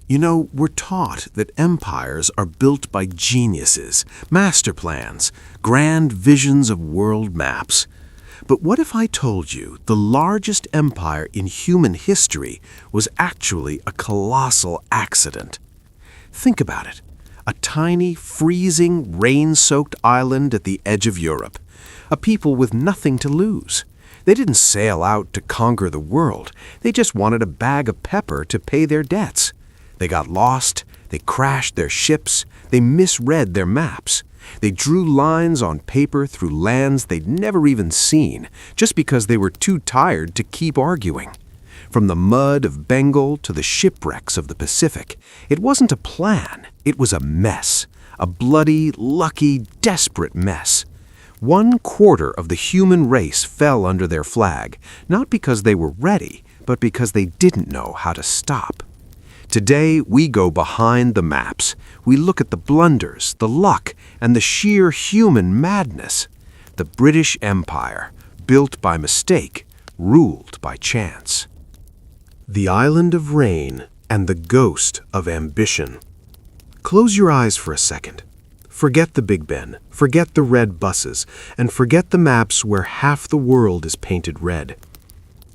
You know, we're taught that empires are built by geniuses, master plans, grand visions of world maps. But what if I told you the largest empire in human history was actually a colossal accident? Think about it. A tiny, freezing, rain-soaked island at the edge of Europe. A people with nothing to lose. They didn't sail out to conquer the world. They just wanted a bag of pepper to pay their debts. They got lost, they crashed their ships, they misread their maps. They drew lines on paper through lands they'd never even seen, just because they were too tired to keep arguing. From the mud of Bengal to the shipwrecks of the Pacific, it wasn't a plan, it was a mess. A bloody, lucky, desperate mess. 1/4 of the human race fell under their flag, not because they were ready, but because they didn't know how to stop. Today, we go behind the maps. We look at the blunders, the luck, and the sheer human madness. The British Empire, built by mistake, ruled by chance. The Island of Rain and the Ghost of Ambition. Close your eyes for a second. Forget the Big Ben, forget the red buses, and forget the maps where half the world is painted red.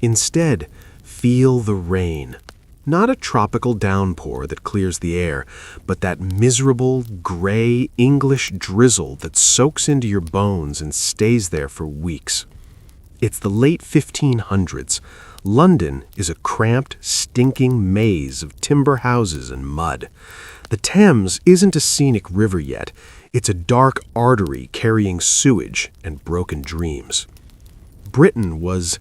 Instead, feel the rain. Not a tropical downpour that clears the air, but that miserable, gray English drizzle that soaks into your bones and stays there for weeks. It's the late 1500s. London is a cramped, stinking maze of timber houses and mud. The Thames isn't a scenic river yet. It's a dark artery carrying sewage and broken dreams. Britain was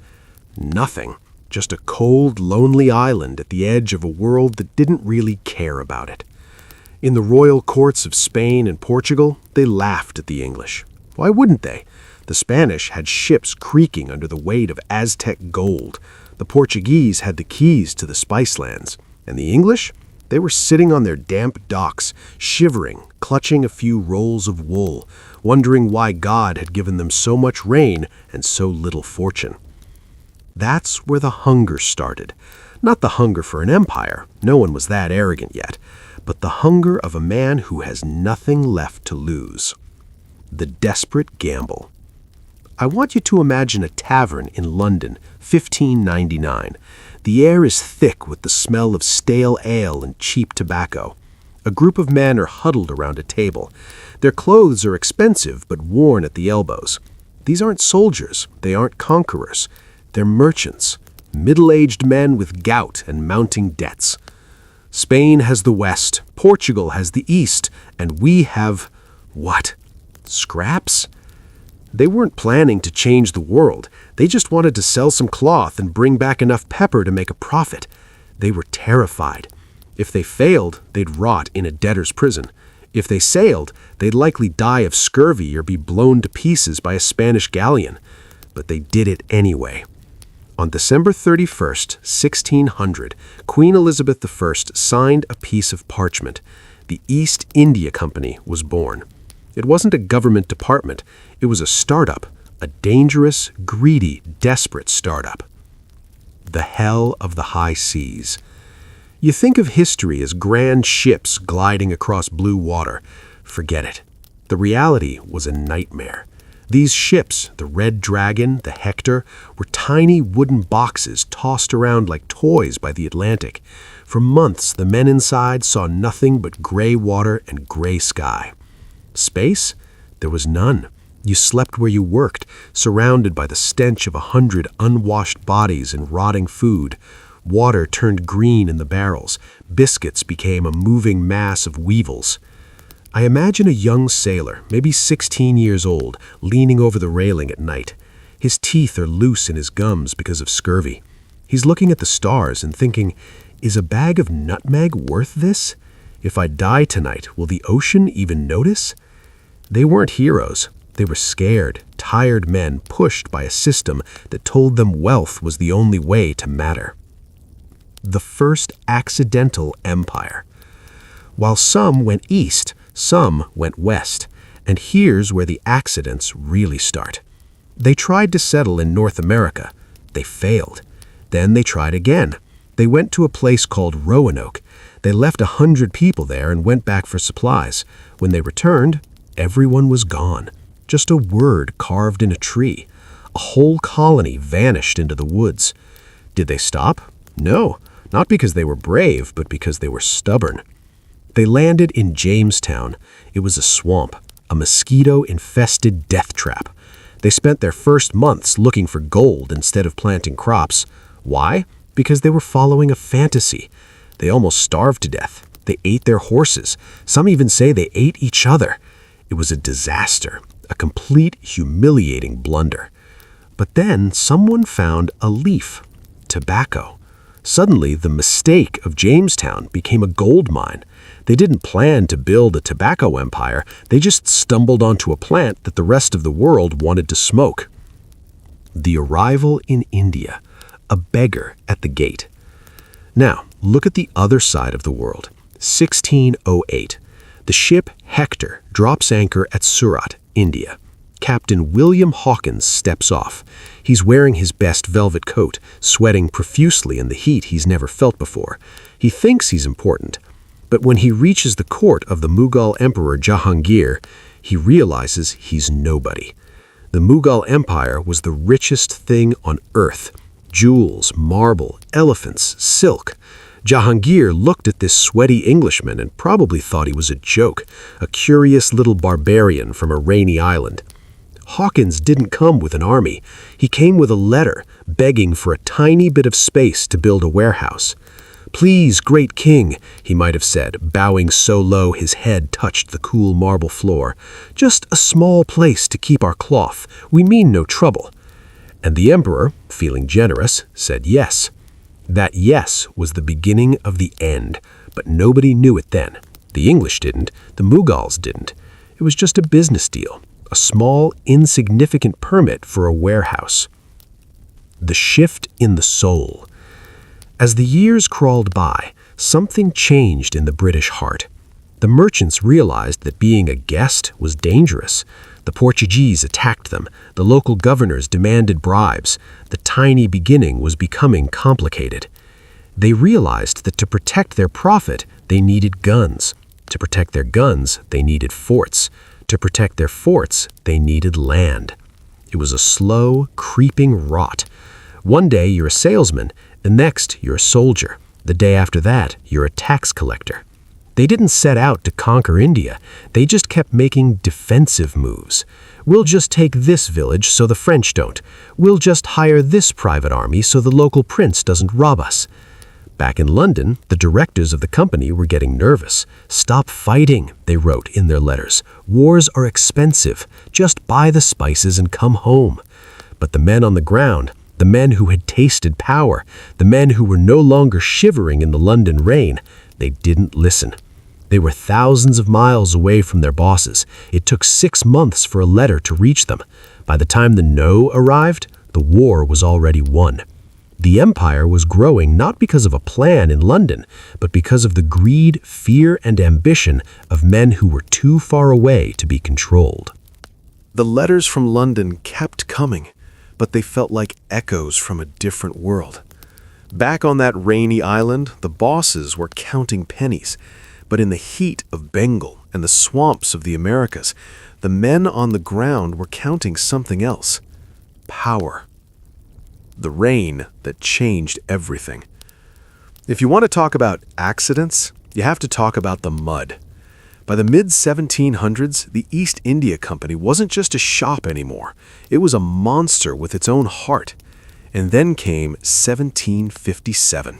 nothing. Just a cold, lonely island at the edge of a world that didn't really care about it. In the royal courts of Spain and Portugal, they laughed at the English. Why wouldn't they? The Spanish had ships creaking under the weight of Aztec gold. The Portuguese had the keys to the spice lands. And the English? They were sitting on their damp docks, shivering, clutching a few rolls of wool, wondering why God had given them so much rain and so little fortune. That's where the hunger started. Not the hunger for an empire, no one was that arrogant yet, but the hunger of a man who has nothing left to lose. The desperate gamble. I want you to imagine a tavern in London, 1599. The air is thick with the smell of stale ale and cheap tobacco. A group of men are huddled around a table. Their clothes are expensive but worn at the elbows. These aren't soldiers, they aren't conquerors. They're merchants, middle-aged men with gout and mounting debts. Spain has the West, Portugal has the East, and we have, what? Scraps? They weren't planning to change the world. They just wanted to sell some cloth and bring back enough pepper to make a profit. They were terrified. If they failed, they'd rot in a debtor's prison. If they sailed, they'd likely die of scurvy or be blown to pieces by a Spanish galleon. But they did it anyway. On December 31st, 1600, Queen Elizabeth I signed a piece of parchment. The East India Company was born. It wasn't a government department. It was a startup, a dangerous, greedy, desperate startup. The hell of the high seas. You think of history as grand ships gliding across blue water. Forget it. The reality was a nightmare. These ships, the Red Dragon, the Hector, were tiny wooden boxes tossed around like toys by the Atlantic. For months, the men inside saw nothing but gray water and gray sky. Space? There was none. You slept where you worked, surrounded by the stench of 100 unwashed bodies and rotting food. Water turned green in the barrels. Biscuits became a moving mass of weevils. I imagine a young sailor, maybe 16 years old, leaning over the railing at night. His teeth are loose in his gums because of scurvy. He's looking at the stars and thinking, is a bag of nutmeg worth this? If I die tonight, will the ocean even notice? They weren't heroes. They were scared, tired men pushed by a system that told them wealth was the only way to matter. The first accidental empire. While some went east, some went west, and here's where the accidents really start. They tried to settle in North America. They failed. Then they tried again. They went to a place called Roanoke. They left 100 people there and went back for supplies. When they returned, everyone was gone. Just a word carved in a tree. A whole colony vanished into the woods. Did they stop? No, not because they were brave, but because they were stubborn. They landed in Jamestown. It was a swamp, a mosquito-infested death trap. They spent their first months looking for gold instead of planting crops. Why? Because they were following a fantasy. They almost starved to death. They ate their horses. Some even say they ate each other. It was a disaster, a complete humiliating blunder. But then someone found a leaf, tobacco. Suddenly, the mistake of Jamestown became a gold mine. They didn't plan to build a tobacco empire. They just stumbled onto a plant that the rest of the world wanted to smoke. The arrival in India, a beggar at the gate. Now, look at the other side of the world. 1608. The ship Hector drops anchor at Surat, India. Captain William Hawkins steps off. He's wearing his best velvet coat, sweating profusely in the heat he's never felt before. He thinks he's important. But when he reaches the court of the Mughal Emperor Jahangir, he realizes he's nobody. The Mughal Empire was the richest thing on earth. Jewels, marble, elephants, silk. Jahangir looked at this sweaty Englishman and probably thought he was a joke, a curious little barbarian from a rainy island. Hawkins didn't come with an army. He came with a letter begging for a tiny bit of space to build a warehouse. "Please, great king," he might have said, bowing so low his head touched the cool marble floor. "Just a small place to keep our cloth. We mean no trouble." And the emperor, feeling generous, said yes. That yes was the beginning of the end, but nobody knew it then. The English didn't, the Mughals didn't. It was just a business deal, a small, insignificant permit for a warehouse. The shift in the soul. As the years crawled by, something changed in the British heart. The merchants realized that being a guest was dangerous. The Portuguese attacked them. The local governors demanded bribes. The tiny beginning was becoming complicated. They realized that to protect their profit, they needed guns. To protect their guns, they needed forts. To protect their forts, they needed land. It was a slow, creeping rot. One day you're a salesman, the next you're a soldier. The day after that, you're a tax collector. They didn't set out to conquer India. They just kept making defensive moves. We'll just take this village so the French don't. We'll just hire this private army so the local prince doesn't rob us. Back in London, the directors of the company were getting nervous. "Stop fighting," they wrote in their letters. "Wars are expensive. Just buy the spices and come home." But the men on the ground, the men who had tasted power, the men who were no longer shivering in the London rain, they didn't listen. They were thousands of miles away from their bosses. It took 6 months for a letter to reach them. By the time the no arrived, the war was already won. The empire was growing not because of a plan in London, but because of the greed, fear, and ambition of men who were too far away to be controlled. The letters from London kept coming, but they felt like echoes from a different world. Back on that rainy island, the bosses were counting pennies. But in the heat of Bengal and the swamps of the Americas, the men on the ground were counting something else. Power. The rain that changed everything. If you want to talk about accidents, you have to talk about the mud. By the mid-1700s, the East India Company wasn't just a shop anymore. It was a monster with its own heart. And then came 1757,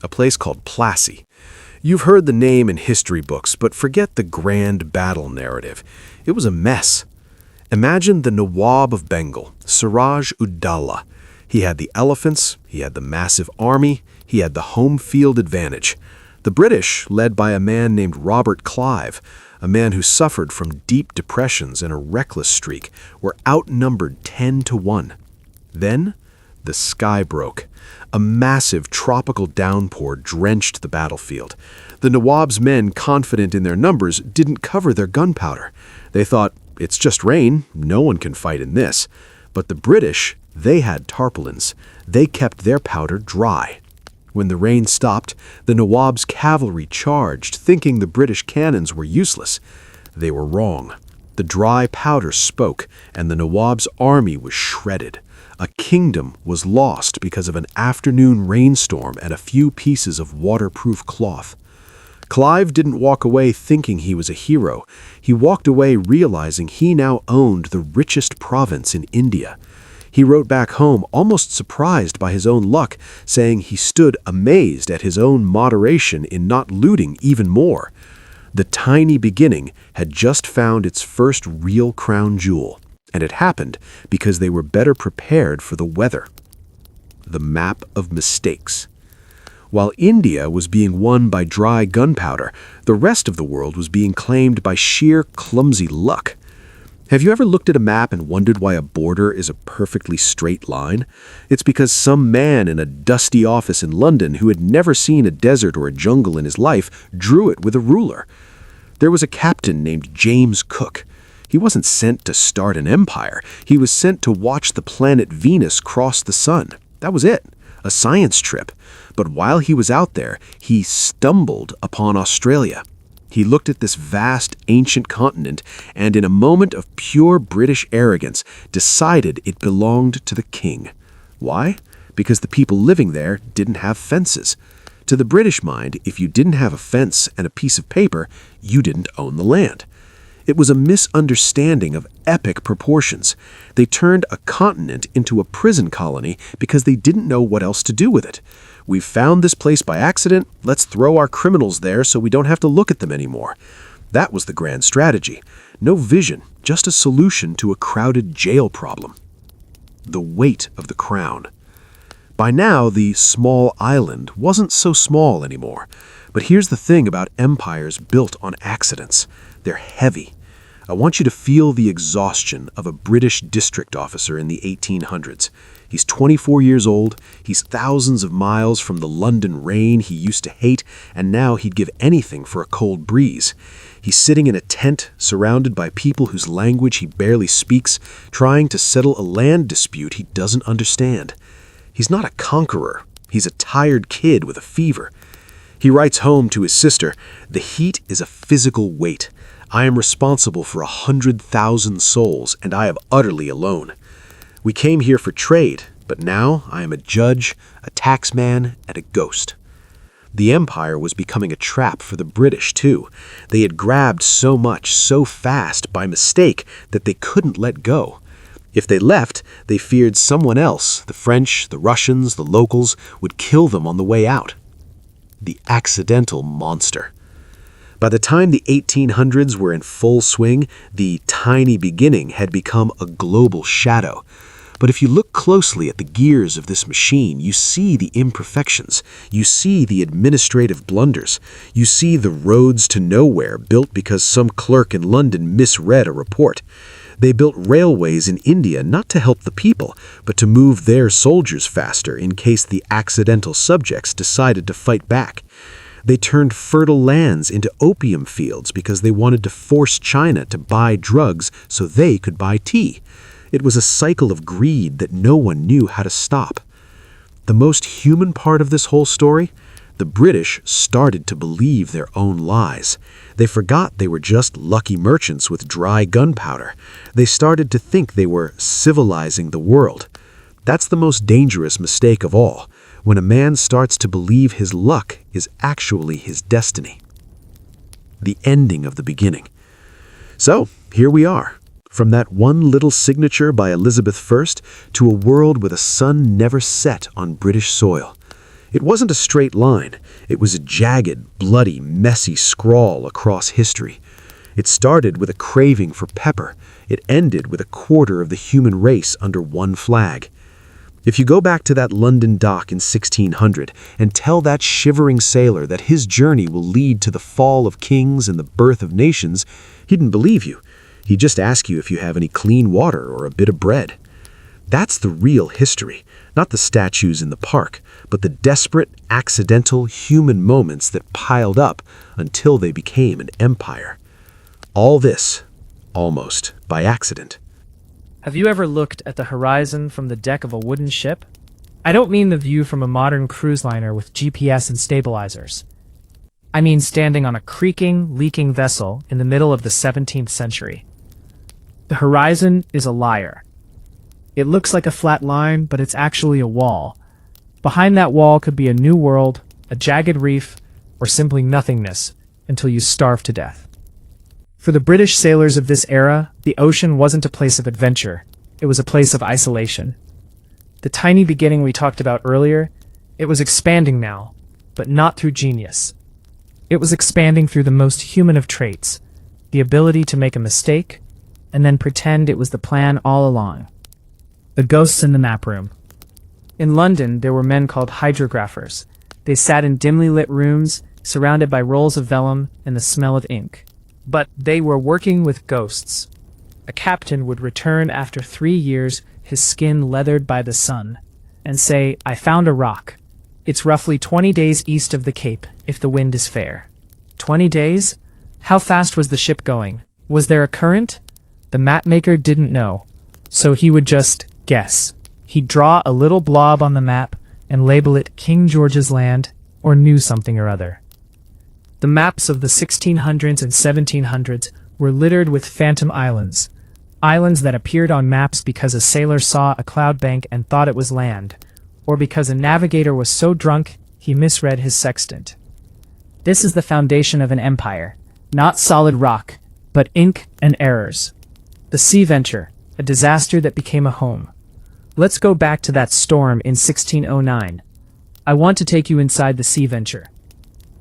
a place called Plassey. You've heard the name in history books, but forget the grand battle narrative. It was a mess. Imagine the Nawab of Bengal, Siraj-ud-Dawla. He had the elephants, he had the massive army, he had the home field advantage. The British, led by a man named Robert Clive, a man who suffered from deep depressions and a reckless streak, were outnumbered 10-1. Then, the sky broke. A massive tropical downpour drenched the battlefield. The Nawab's men, confident in their numbers, didn't cover their gunpowder. They thought, it's just rain, no one can fight in this. But the British, they had tarpaulins. They kept their powder dry. When the rain stopped, the Nawab's cavalry charged, thinking the British cannons were useless. They were wrong. The dry powder spoke, and the Nawab's army was shredded. A kingdom was lost because of an afternoon rainstorm and a few pieces of waterproof cloth. Clive didn't walk away thinking he was a hero. He walked away realizing he now owned the richest province in India. He wrote back home, almost surprised by his own luck, saying he stood amazed at his own moderation in not looting even more. The tiny beginning had just found its first real crown jewel, and it happened because they were better prepared for the weather. The map of mistakes. While India was being won by dry gunpowder, the rest of the world was being claimed by sheer clumsy luck. Have you ever looked at a map and wondered why a border is a perfectly straight line? It's because some man in a dusty office in London who had never seen a desert or a jungle in his life drew it with a ruler. There was a captain named James Cook. He wasn't sent to start an empire. He was sent to watch the planet Venus cross the sun. That was it, a science trip. But while he was out there, he stumbled upon Australia. He looked at this vast, ancient continent and, in a moment of pure British arrogance, decided it belonged to the king. Why? Because the people living there didn't have fences. To the British mind, if you didn't have a fence and a piece of paper, you didn't own the land. It was a misunderstanding of epic proportions. They turned a continent into a prison colony because they didn't know what else to do with it. We've found this place by accident, let's throw our criminals there so we don't have to look at them anymore. That was the grand strategy. No vision, just a solution to a crowded jail problem. The weight of the crown. By now, the small island wasn't so small anymore. But here's the thing about empires built on accidents. They're heavy. I want you to feel the exhaustion of a British district officer in the 1800s. He's 24 years old, he's thousands of miles from the London rain he used to hate, and now he'd give anything for a cold breeze. He's sitting in a tent, surrounded by people whose language he barely speaks, trying to settle a land dispute he doesn't understand. He's not a conqueror, he's a tired kid with a fever. He writes home to his sister, "The heat is a physical weight. I am responsible for 100,000 souls, and I am utterly alone. We came here for trade, but now I am a judge, a taxman, and a ghost." The empire was becoming a trap for the British, too. They had grabbed so much so fast by mistake that they couldn't let go. If they left, they feared someone else, the French, the Russians, the locals, would kill them on the way out. The accidental monster. By the time the 1800s were in full swing, the tiny beginning had become a global shadow. But if you look closely at the gears of this machine, you see the imperfections. You see the administrative blunders. You see the roads to nowhere built because some clerk in London misread a report. They built railways in India not to help the people, but to move their soldiers faster in case the accidental subjects decided to fight back. They turned fertile lands into opium fields because they wanted to force China to buy drugs so they could buy tea. It was a cycle of greed that no one knew how to stop. The most human part of this whole story? The British started to believe their own lies. They forgot they were just lucky merchants with dry gunpowder. They started to think they were civilizing the world. That's the most dangerous mistake of all, when a man starts to believe his luck is actually his destiny. The ending of the beginning. So, here we are. From that one little signature by Elizabeth I to a world where the sun never set on British soil. It wasn't a straight line. It was a jagged, bloody, messy scrawl across history. It started with a craving for pepper. It ended with a quarter of the human race under one flag. If you go back to that London dock in 1600 and tell that shivering sailor that his journey will lead to the fall of kings and the birth of nations, he didn't believe you. He'd just ask you if you have any clean water or a bit of bread. That's the real history, not the statues in the park, but the desperate, accidental human moments that piled up until they became an empire. All this, almost by accident. Have you ever looked at the horizon from the deck of a wooden ship? I don't mean the view from a modern cruise liner with GPS and stabilizers. I mean standing on a creaking, leaking vessel in the middle of the 17th century. The horizon is a liar. It looks like a flat line, but it's actually a wall. Behind that wall could be a new world, a jagged reef, or simply nothingness until you starve to death. For the British sailors of this era, the ocean wasn't a place of adventure. It was a place of isolation. The tiny beginning we talked about earlier, it was expanding now, but not through genius. It was expanding through the most human of traits, the ability to make a mistake, and then pretend it was the plan all along. The ghosts in the map room. In London, there were men called hydrographers. They sat in dimly lit rooms, surrounded by rolls of vellum and the smell of ink. But they were working with ghosts. A captain would return after 3 years, his skin leathered by the sun, and say, "I found a rock. It's roughly 20 days east of the Cape, if the wind is fair." 20 days? How fast was the ship going? Was there a current? The mapmaker didn't know, so he would just guess. He'd draw a little blob on the map and label it King George's Land or New Something or Other. The maps of the 1600s and 1700s were littered with phantom islands. Islands that appeared on maps because a sailor saw a cloud bank and thought it was land, or because a navigator was so drunk he misread his sextant. This is the foundation of an empire, not solid rock, but ink and errors. The Sea Venture, a disaster that became a home. Let's go back to that storm in 1609. I want to take you inside the Sea Venture.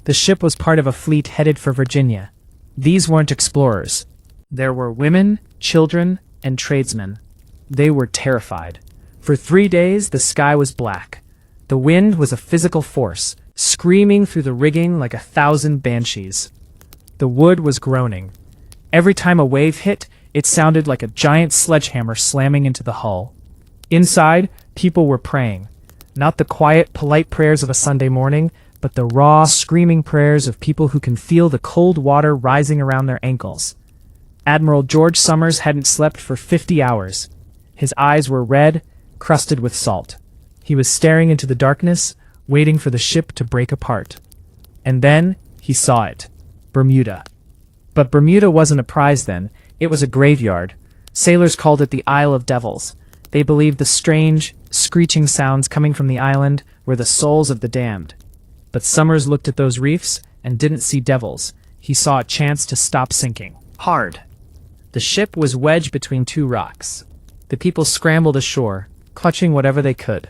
The ship was part of a fleet headed for Virginia. These weren't explorers. There were women, children, and tradesmen. They were terrified. For 3 days, the sky was black. The wind was a physical force, screaming through the rigging like 1,000 banshees. The wood was groaning. Every time a wave hit, it sounded like a giant sledgehammer slamming into the hull. Inside, people were praying. Not the quiet, polite prayers of a Sunday morning, but the raw, screaming prayers of people who can feel the cold water rising around their ankles. Admiral George Somers hadn't slept for 50 hours. His eyes were red, crusted with salt. He was staring into the darkness, waiting for the ship to break apart. And then he saw it. Bermuda. But Bermuda wasn't a prize then. It was a graveyard. Sailors called it the Isle of Devils. They believed the strange, screeching sounds coming from the island were the souls of the damned. But Somers looked at those reefs and didn't see devils. He saw a chance to stop sinking. Hard. The ship was wedged between 2 rocks. The people scrambled ashore, clutching whatever they could.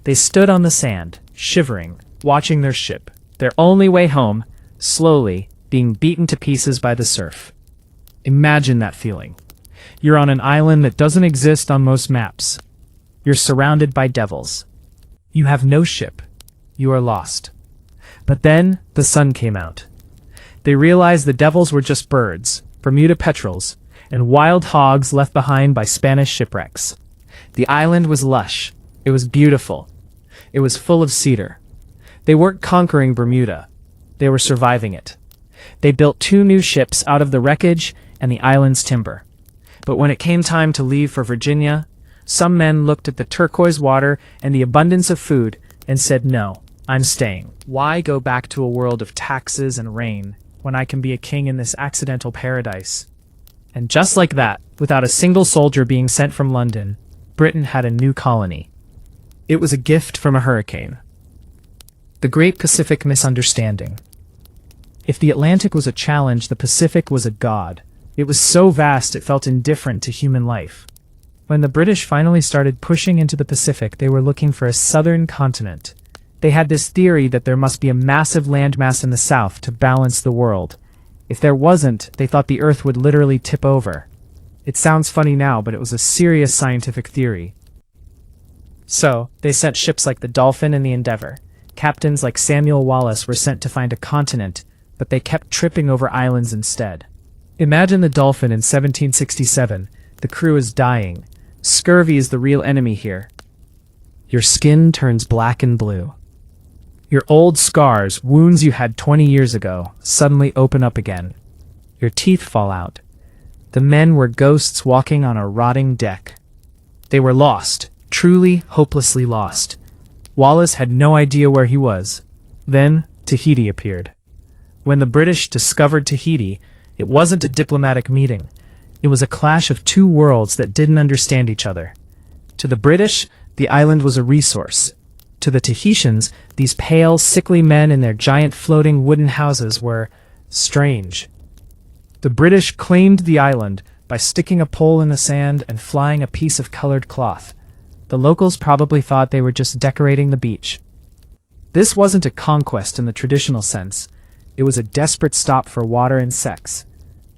They stood on the sand, shivering, watching their ship, their only way home, slowly being beaten to pieces by the surf. Imagine that feeling. You're on an island that doesn't exist on most maps. You're surrounded by devils. You have no ship. You are lost. But then the sun came out. They realized the devils were just birds, Bermuda petrels, and wild hogs left behind by Spanish shipwrecks. The island was lush. It was beautiful. It was full of cedar. They weren't conquering Bermuda. They were surviving it. They built 2 new ships out of the wreckage and the island's timber. But when it came time to leave for Virginia, some men looked at the turquoise water and the abundance of food and said, "No, I'm staying. Why go back to a world of taxes and rain when I can be a king in this accidental paradise?" And just like that, without a single soldier being sent from London, Britain had a new colony. It was a gift from a hurricane. The Great Pacific Misunderstanding. If the Atlantic was a challenge, the Pacific was a god. It was so vast it felt indifferent to human life. When the British finally started pushing into the Pacific, they were looking for a southern continent. They had this theory that there must be a massive landmass in the south to balance the world. If there wasn't, they thought the Earth would literally tip over. It sounds funny now, but it was a serious scientific theory. So, they sent ships like the Dolphin and the Endeavour. Captains like Samuel Wallis were sent to find a continent, but they kept tripping over islands instead. Imagine the Dolphin in 1767. The crew is dying. Scurvy is the real enemy here. Your skin turns black and blue. Your old scars, wounds you had 20 years ago, suddenly open up again. Your teeth fall out. The men were ghosts walking on a rotting deck. They were lost, truly, hopelessly lost. Wallace had no idea where he was. Then, Tahiti appeared. When the British discovered Tahiti, it wasn't a diplomatic meeting. It was a clash of two worlds that didn't understand each other. To the British, the island was a resource. To the Tahitians, these pale, sickly men in their giant floating wooden houses were strange. The British claimed the island by sticking a pole in the sand and flying a piece of colored cloth. The locals probably thought they were just decorating the beach. This wasn't a conquest in the traditional sense. It was a desperate stop for water and sex.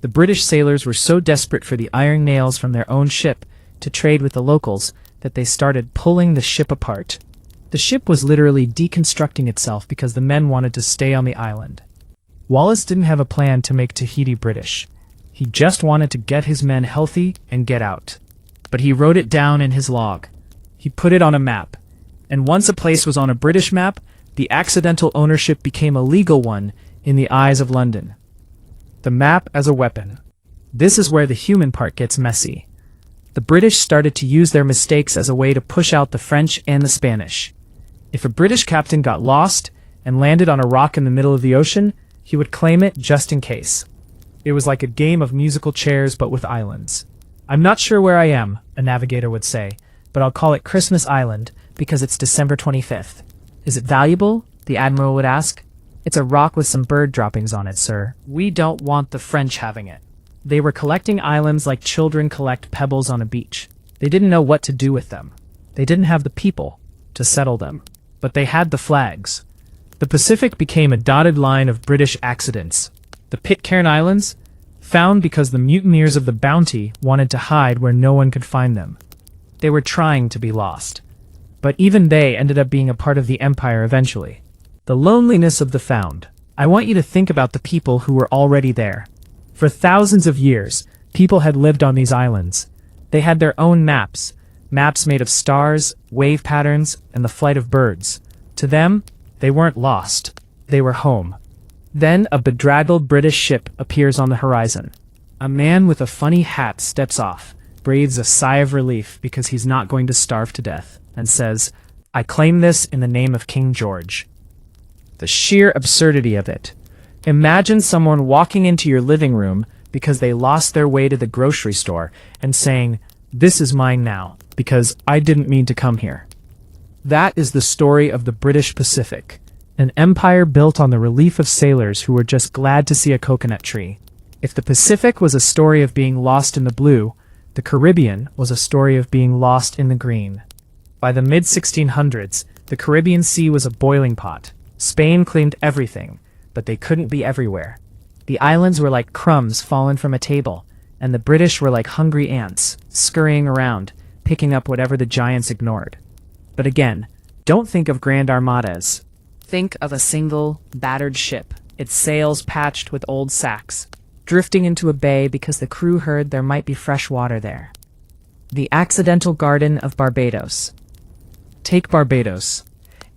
The British sailors were so desperate for the iron nails from their own ship to trade with the locals that they started pulling the ship apart. The ship was literally deconstructing itself because the men wanted to stay on the island. Wallace didn't have a plan to make Tahiti British. He just wanted to get his men healthy and get out. But he wrote it down in his log. He put it on a map. And once a place was on a British map, the accidental ownership became a legal one in the eyes of London. The map as a weapon. This is where the human part gets messy. The British started to use their mistakes as a way to push out the French and the Spanish. If a British captain got lost and landed on a rock in the middle of the ocean, he would claim it just in case. It was like a game of musical chairs but with islands. "I'm not sure where I am," a navigator would say, "but I'll call it Christmas Island because it's December 25th. "Is it valuable?" the admiral would ask. "It's a rock with some bird droppings on it, sir. We don't want the French having it." They were collecting islands like children collect pebbles on a beach. They didn't know what to do with them. They didn't have the people to settle them. But they had the flags. The Pacific became a dotted line of British accidents. The Pitcairn Islands, found because the mutineers of the Bounty wanted to hide where no one could find them. They were trying to be lost. But even they ended up being a part of the empire eventually. The loneliness of the found. I want you to think about the people who were already there. For thousands of years, people had lived on these islands. They had their own maps made of stars, wave patterns, and the flight of birds. To them, they weren't lost. They were home. Then a bedraggled British ship appears on the horizon. A man with a funny hat steps off, breathes a sigh of relief because he's not going to starve to death, and says, "I claim this in the name of King George." The sheer absurdity of it. Imagine someone walking into your living room because they lost their way to the grocery store and saying, "This is mine now, because I didn't mean to come here." That is the story of the British Pacific, an empire built on the relief of sailors who were just glad to see a coconut tree. If the Pacific was a story of being lost in the blue, the Caribbean was a story of being lost in the green. By the mid-1600s, the Caribbean Sea was a boiling pot. Spain claimed everything, but they couldn't be everywhere. The islands were like crumbs fallen from a table, and the British were like hungry ants, scurrying around, picking up whatever the giants ignored. But again, don't think of grand armadas. Think of a single, battered ship, its sails patched with old sacks, drifting into a bay because the crew heard there might be fresh water there. The accidental garden of Barbados. Take Barbados.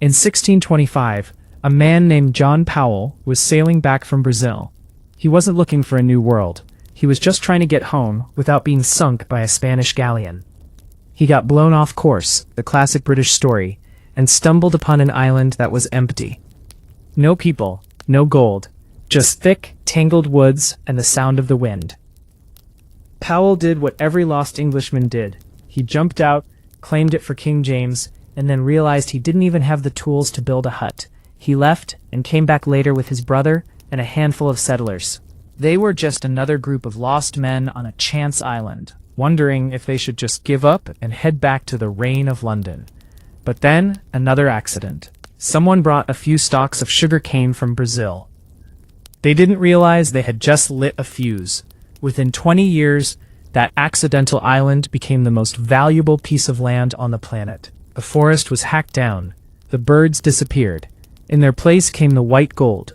In 1625, a man named John Powell was sailing back from Brazil. He wasn't looking for a new world. He was just trying to get home without being sunk by a Spanish galleon. He got blown off course, the classic British story, and stumbled upon an island that was empty. No people, no gold, just thick, tangled woods and the sound of the wind. Powell did what every lost Englishman did. He jumped out, claimed it for King James, and then realized he didn't even have the tools to build a hut. He left and came back later with his brother and a handful of settlers. They were just another group of lost men on a chance island, wondering if they should just give up and head back to the rain of London. But then, another accident. Someone brought a few stalks of sugar cane from Brazil. They didn't realize they had just lit a fuse. Within 20 years, that accidental island became the most valuable piece of land on the planet. The forest was hacked down. The birds disappeared. In their place came the white gold.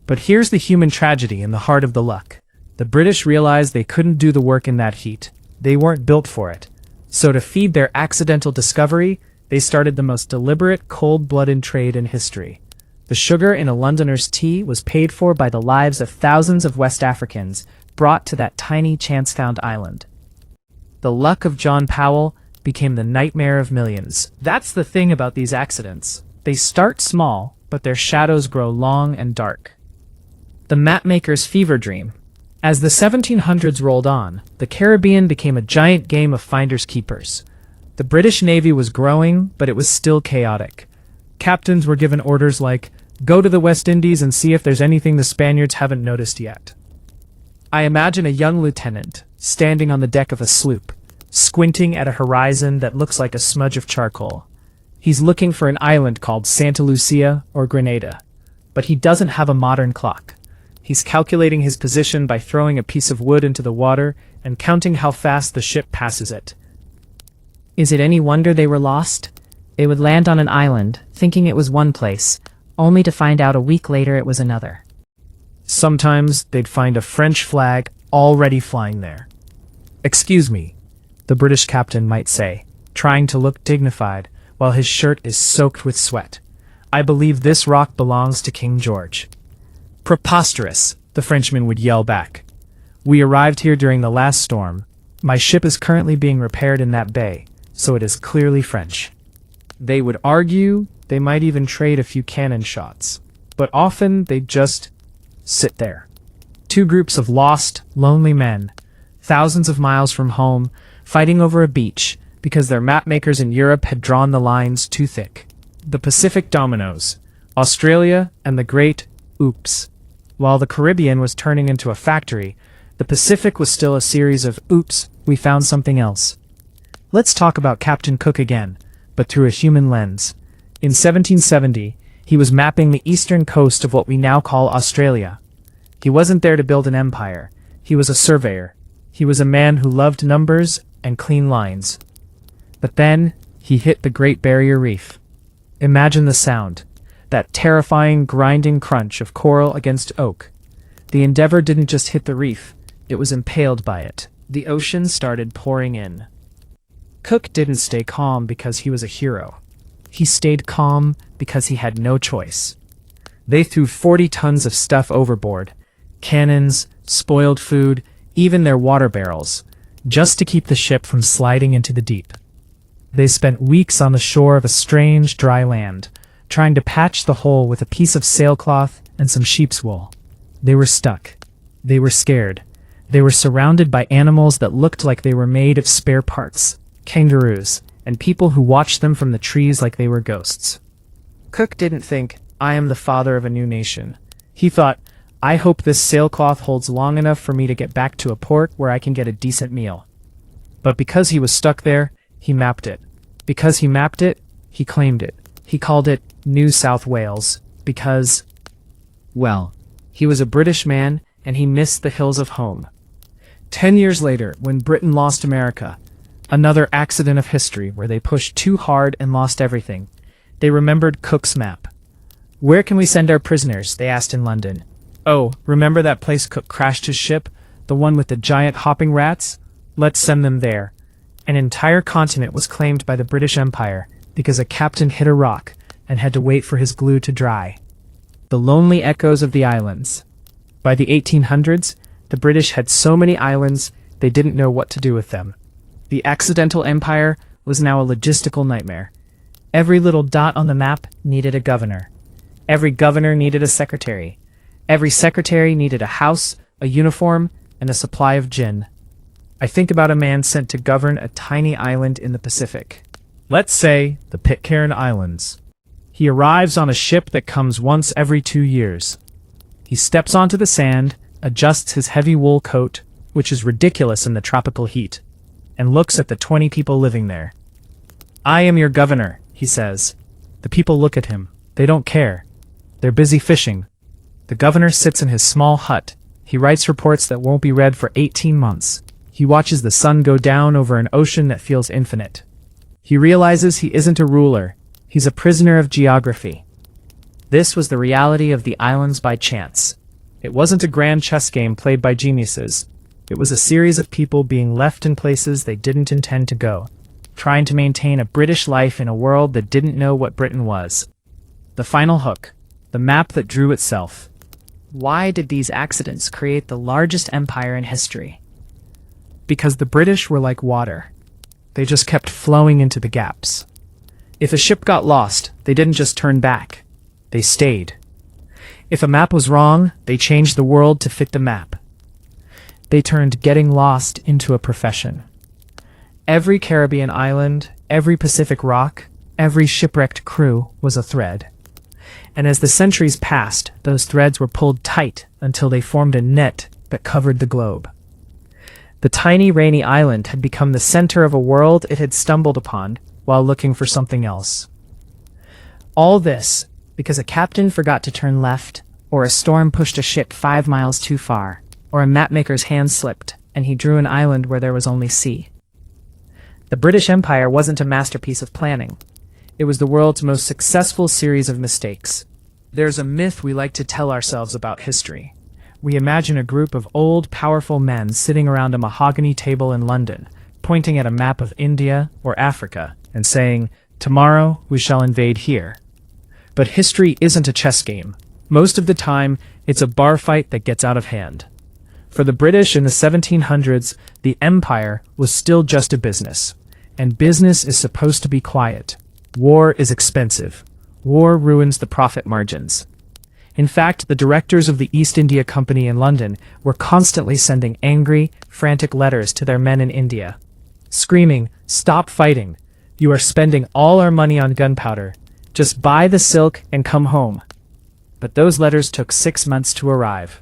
But here's the human tragedy in the heart of the luck. The British realized they couldn't do the work in that heat. They weren't built for it. So to feed their accidental discovery, they started the most deliberate, cold-blooded trade in history. The sugar in a Londoner's tea was paid for by the lives of thousands of West Africans brought to that tiny chance-found island. The luck of John Powell became the nightmare of millions. That's the thing about these accidents. They start small, but their shadows grow long and dark. The mapmaker's fever dream. As the 1700s rolled on, the Caribbean became a giant game of finders keepers. The British Navy was growing, but it was still chaotic. Captains were given orders like, "Go to the West Indies and see if there's anything the Spaniards haven't noticed yet." I imagine a young lieutenant, standing on the deck of a sloop, squinting at a horizon that looks like a smudge of charcoal. He's looking for an island called Santa Lucia or Grenada, but he doesn't have a modern clock. He's calculating his position by throwing a piece of wood into the water and counting how fast the ship passes it. Is it any wonder they were lost? They would land on an island, thinking it was one place, only to find out a week later it was another. Sometimes they'd find a French flag already flying there. "Excuse me," the British captain might say, trying to look dignified while his shirt is soaked with sweat. "I believe this rock belongs to King George." "Preposterous," the Frenchman would yell back. "We arrived here during the last storm. My ship is currently being repaired in that bay, so it is clearly French." They would argue, they might even trade a few cannon shots, but often they'd just sit there. Two groups of lost, lonely men, thousands of miles from home, fighting over a beach because their mapmakers in Europe had drawn the lines too thick. The Pacific dominoes, Australia and the Great Oops. While the Caribbean was turning into a factory, the Pacific was still a series of oops, we found something else. Let's talk about Captain Cook again, but through a human lens. In 1770, he was mapping the eastern coast of what we now call Australia. He wasn't there to build an empire. He was a surveyor. He was a man who loved numbers and clean lines. But then, he hit the Great Barrier Reef. Imagine the sound. That terrifying, grinding crunch of coral against oak. The Endeavour didn't just hit the reef, it was impaled by it. The ocean started pouring in. Cook didn't stay calm because he was a hero. He stayed calm because he had no choice. They threw 40 tons of stuff overboard. Cannons, spoiled food, even their water barrels, just to keep the ship from sliding into the deep. They spent weeks on the shore of a strange, dry land, trying to patch the hole with a piece of sailcloth and some sheep's wool. They were stuck. They were scared. They were surrounded by animals that looked like they were made of spare parts, kangaroos, and people who watched them from the trees like they were ghosts. Cook didn't think, "I am the father of a new nation." He thought, "I hope this sailcloth holds long enough for me to get back to a port where I can get a decent meal." But because he was stuck there, he mapped it. Because he mapped it, he claimed it. He called it New South Wales, because, well, he was a British man and he missed the hills of home. 10 years later, when Britain lost America, another accident of history where they pushed too hard and lost everything, they remembered Cook's map. "Where can we send our prisoners?" they asked in London. "Oh, remember that place Cook crashed his ship? The one with the giant hopping rats? Let's send them there." An entire continent was claimed by the British Empire because a captain hit a rock and had to wait for his glue to dry. The lonely echoes of the islands. By the 1800s, the British had so many islands they didn't know what to do with them. The accidental empire was now a logistical nightmare. Every little dot on the map needed a governor. Every governor needed a secretary. Every secretary needed a house, a uniform, and a supply of gin. I think about a man sent to govern a tiny island in the Pacific. Let's say the Pitcairn Islands. He arrives on a ship that comes once every 2 years. He steps onto the sand, adjusts his heavy wool coat, which is ridiculous in the tropical heat, and looks at the 20 people living there. "I am your governor," he says. The people look at him. They don't care. They're busy fishing. The governor sits in his small hut. He writes reports that won't be read for 18 months. He watches the sun go down over an ocean that feels infinite. He realizes he isn't a ruler. He's a prisoner of geography. This was the reality of the islands by chance. It wasn't a grand chess game played by geniuses. It was a series of people being left in places they didn't intend to go, trying to maintain a British life in a world that didn't know what Britain was. The final hook, the map that drew itself. Why did these accidents create the largest empire in history? Because the British were like water. They just kept flowing into the gaps. If a ship got lost, they didn't just turn back. They stayed. If a map was wrong, they changed the world to fit the map. They turned getting lost into a profession. Every Caribbean island, every Pacific rock, every shipwrecked crew was a thread. And as the centuries passed, those threads were pulled tight until they formed a net that covered the globe. The tiny rainy island had become the center of a world it had stumbled upon while looking for something else. All this because a captain forgot to turn left, or a storm pushed a ship 5 miles too far, or a mapmaker's hand slipped and he drew an island where there was only sea. The British Empire wasn't a masterpiece of planning. It was the world's most successful series of mistakes. There's a myth we like to tell ourselves about history. We imagine a group of old, powerful men sitting around a mahogany table in London, pointing at a map of India or Africa and saying, "Tomorrow we shall invade here." But history isn't a chess game. Most of the time, it's a bar fight that gets out of hand. For the British in the 1700s, the empire was still just a business. And business is supposed to be quiet. War is expensive. War ruins the profit margins. In fact, the directors of the East India Company in London were constantly sending angry, frantic letters to their men in India, screaming, "Stop fighting. You are spending all our money on gunpowder. Just buy the silk and come home." But those letters took 6 months to arrive.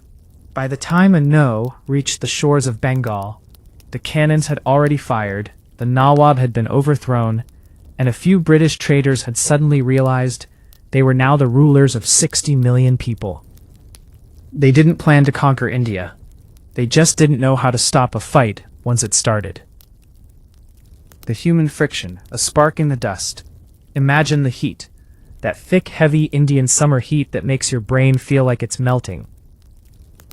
By the time a no reached the shores of Bengal, the cannons had already fired, the Nawab had been overthrown, and a few British traders had suddenly realized they were now the rulers of 60 million people. They didn't plan to conquer India. They just didn't know how to stop a fight once it started. The human friction, a spark in the dust. Imagine the heat. That thick, heavy Indian summer heat that makes your brain feel like it's melting.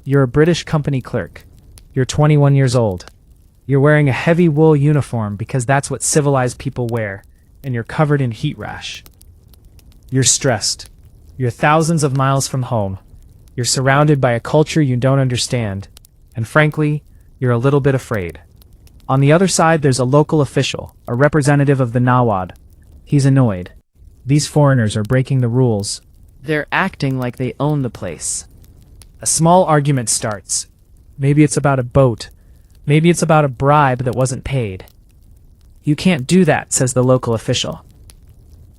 You're a British company clerk. You're 21 years old. You're wearing a heavy wool uniform because that's what civilized people wear, and you're covered in heat rash. You're stressed. You're thousands of miles from home. You're surrounded by a culture you don't understand, and frankly, you're a little bit afraid. On the other side, there's a local official, a representative of the Nawab. He's annoyed. These foreigners are breaking the rules. They're acting like they own the place. A small argument starts. Maybe it's about a boat. Maybe it's about a bribe that wasn't paid. "You can't do that," says the local official.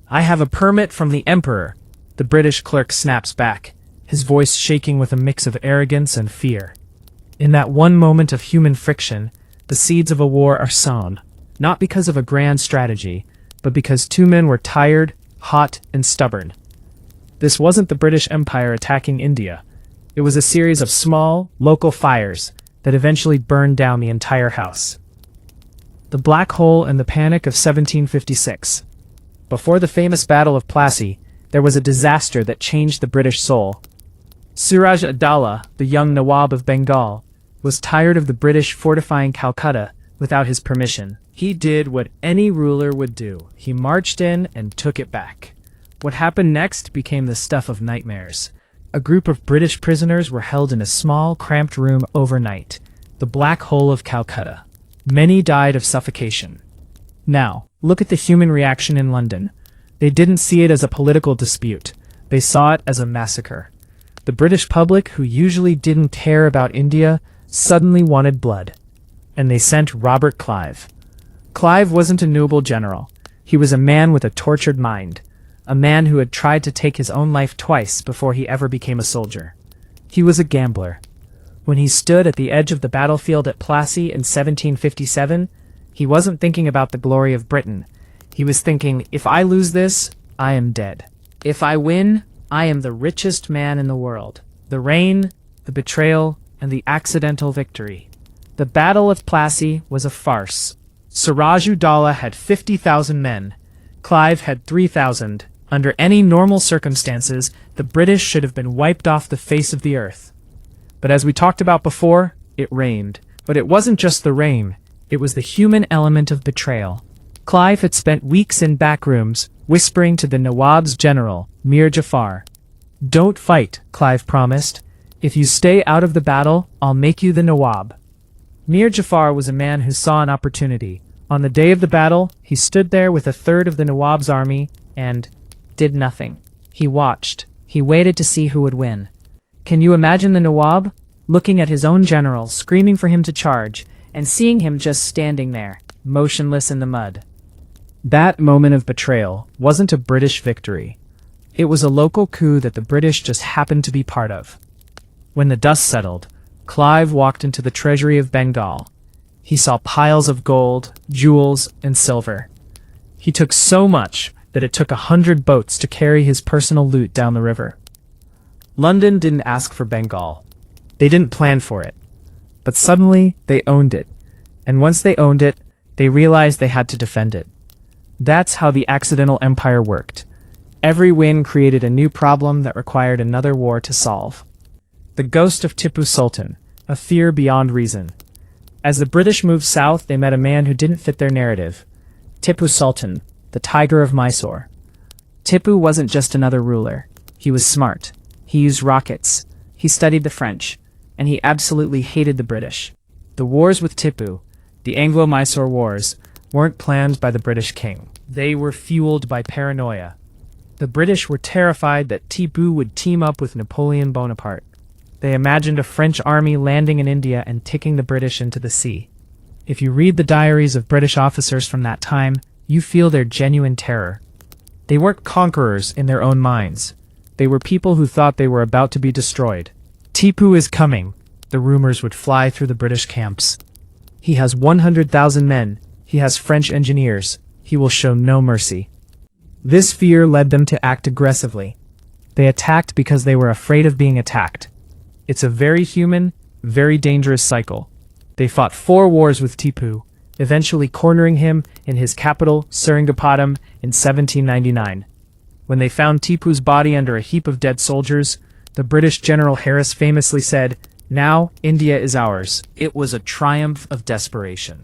"I have a permit from the emperor," the British clerk snaps back, his voice shaking with a mix of arrogance and fear. In that one moment of human friction, the seeds of a war are sown, not because of a grand strategy, but because two men were tired, hot, and stubborn. This wasn't the British Empire attacking India. It was a series of small, local fires that eventually burned down the entire house. The Black Hole and the Panic of 1756. Before the famous Battle of Plassey, there was a disaster that changed the British soul. Suraj Udaulah, the young Nawab of Bengal, was tired of the British fortifying Calcutta without his permission. He did what any ruler would do. He marched in and took it back. What happened next became the stuff of nightmares. A group of British prisoners were held in a small, cramped room overnight, the Black Hole of Calcutta. Many died of suffocation. Now, look at the human reaction in London. They didn't see it as a political dispute. They saw it as a massacre. The British public, who usually didn't care about India, suddenly wanted blood. And they sent Robert Clive. Clive wasn't a noble general. He was a man with a tortured mind. A man who had tried to take his own life twice before he ever became a soldier. He was a gambler. When he stood at the edge of the battlefield at Plassey in 1757, he wasn't thinking about the glory of Britain. He was thinking, if I lose this, I am dead. If I win, I am the richest man in the world. The rain, the betrayal, and the accidental victory. The Battle of Plassey was a farce. Suraj Udaulah had 50,000 men. Clive had 3,000. Under any normal circumstances, the British should have been wiped off the face of the earth. But as we talked about before, it rained. But it wasn't just the rain. It was the human element of betrayal. Clive had spent weeks in back rooms, whispering to the Nawab's general, Mir Jafar. "Don't fight," Clive promised. "If you stay out of the battle, I'll make you the Nawab." Mir Jafar was a man who saw an opportunity. On the day of the battle, he stood there with a third of the Nawab's army and did nothing. He watched. He waited to see who would win. Can you imagine the Nawab looking at his own general, screaming for him to charge, and seeing him just standing there, motionless in the mud? That moment of betrayal wasn't a British victory. It was a local coup that the British just happened to be part of. When the dust settled, Clive walked into the treasury of Bengal. He saw piles of gold, jewels, and silver. He took so much that it took 100 boats to carry his personal loot down the river. London didn't ask for Bengal. They didn't plan for it. But suddenly, they owned it. And once they owned it, they realized they had to defend it. That's how the accidental empire worked. Every win created a new problem that required another war to solve. The ghost of Tipu Sultan, a fear beyond reason. As the British moved south, they met a man who didn't fit their narrative. Tipu Sultan, the Tiger of Mysore. Tipu wasn't just another ruler. He was smart. He used rockets. He studied the French. And he absolutely hated the British. The wars with Tipu, the Anglo-Mysore Wars, weren't planned by the British king. They were fueled by paranoia. The British were terrified that Tipu would team up with Napoleon Bonaparte. They imagined a French army landing in India and taking the British into the sea. If you read the diaries of British officers from that time, you feel their genuine terror. They weren't conquerors in their own minds. They were people who thought they were about to be destroyed. Tipu is coming, the rumors would fly through the British camps. He has 100,000 men. He has French engineers. He will show no mercy. This fear led them to act aggressively. They attacked because they were afraid of being attacked. It's a very human, very dangerous cycle. They fought 4 wars with Tipu, eventually cornering him in his capital, Seringapatam, in 1799. When they found Tipu's body under a heap of dead soldiers, the British General Harris famously said, "Now India is ours." It was a triumph of desperation.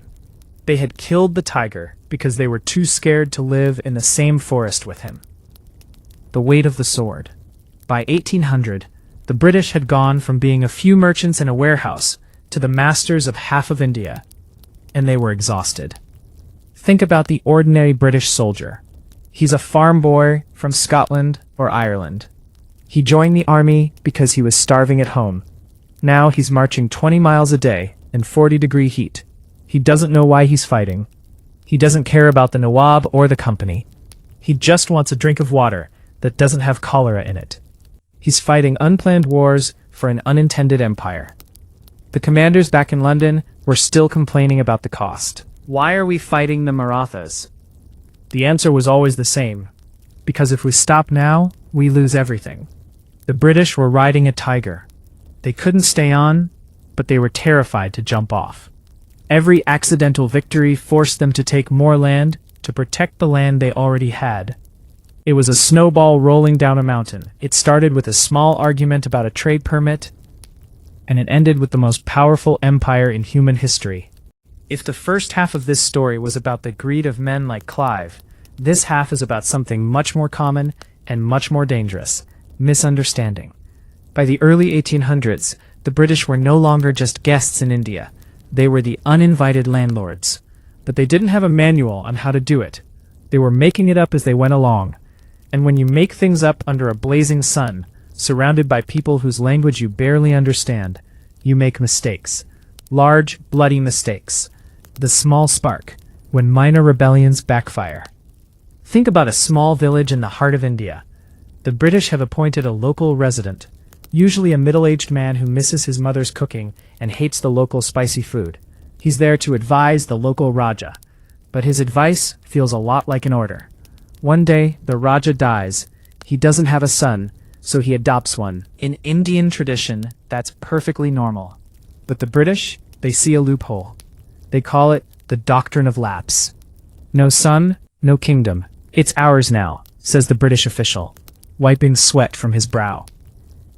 They had killed the tiger because they were too scared to live in the same forest with him. The weight of the sword. By 1800, the British had gone from being a few merchants in a warehouse to the masters of half of India, and they were exhausted. Think about the ordinary British soldier. He's a farm boy from Scotland or Ireland. He joined the army because he was starving at home. Now he's marching 20 miles a day in 40-degree heat. He doesn't know why he's fighting. He doesn't care about the Nawab or the company. He just wants a drink of water that doesn't have cholera in it. He's fighting unplanned wars for an unintended empire. The commanders back in London were still complaining about the cost. Why are we fighting the Marathas? The answer was always the same. Because if we stop now, we lose everything. The British were riding a tiger. They couldn't stay on, but they were terrified to jump off. Every accidental victory forced them to take more land to protect the land they already had. It was a snowball rolling down a mountain. It started with a small argument about a trade permit, and it ended with the most powerful empire in human history. If the first half of this story was about the greed of men like Clive, this half is about something much more common and much more dangerous: misunderstanding. By the early 1800s, the British were no longer just guests in India. They were the uninvited landlords. But they didn't have a manual on how to do it. They were making it up as they went along. And when you make things up under a blazing sun, surrounded by people whose language you barely understand, you make mistakes. Large, bloody mistakes. The small spark, when minor rebellions backfire. Think about a small village in the heart of India. The British have appointed a local resident, usually a middle-aged man who misses his mother's cooking and hates the local spicy food. He's there to advise the local Raja, but his advice feels a lot like an order. One day, the Raja dies. He doesn't have a son, so he adopts one. In Indian tradition, that's perfectly normal. But the British, they see a loophole. They call it the doctrine of lapse. No son, no kingdom. It's ours now, says the British official, wiping sweat from his brow.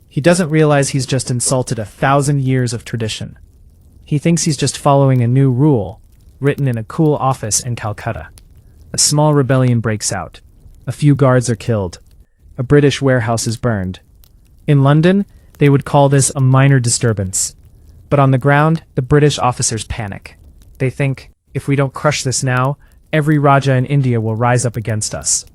He doesn't realize he's just insulted 1,000 years of tradition. He thinks he's just following a new rule, written in a cool office in Calcutta. A small rebellion breaks out. A few guards are killed. A British warehouse is burned. In London, they would call this a minor disturbance. But on the ground, the British officers panic. They think, If we don't crush this now, every Raja in India will rise up against us.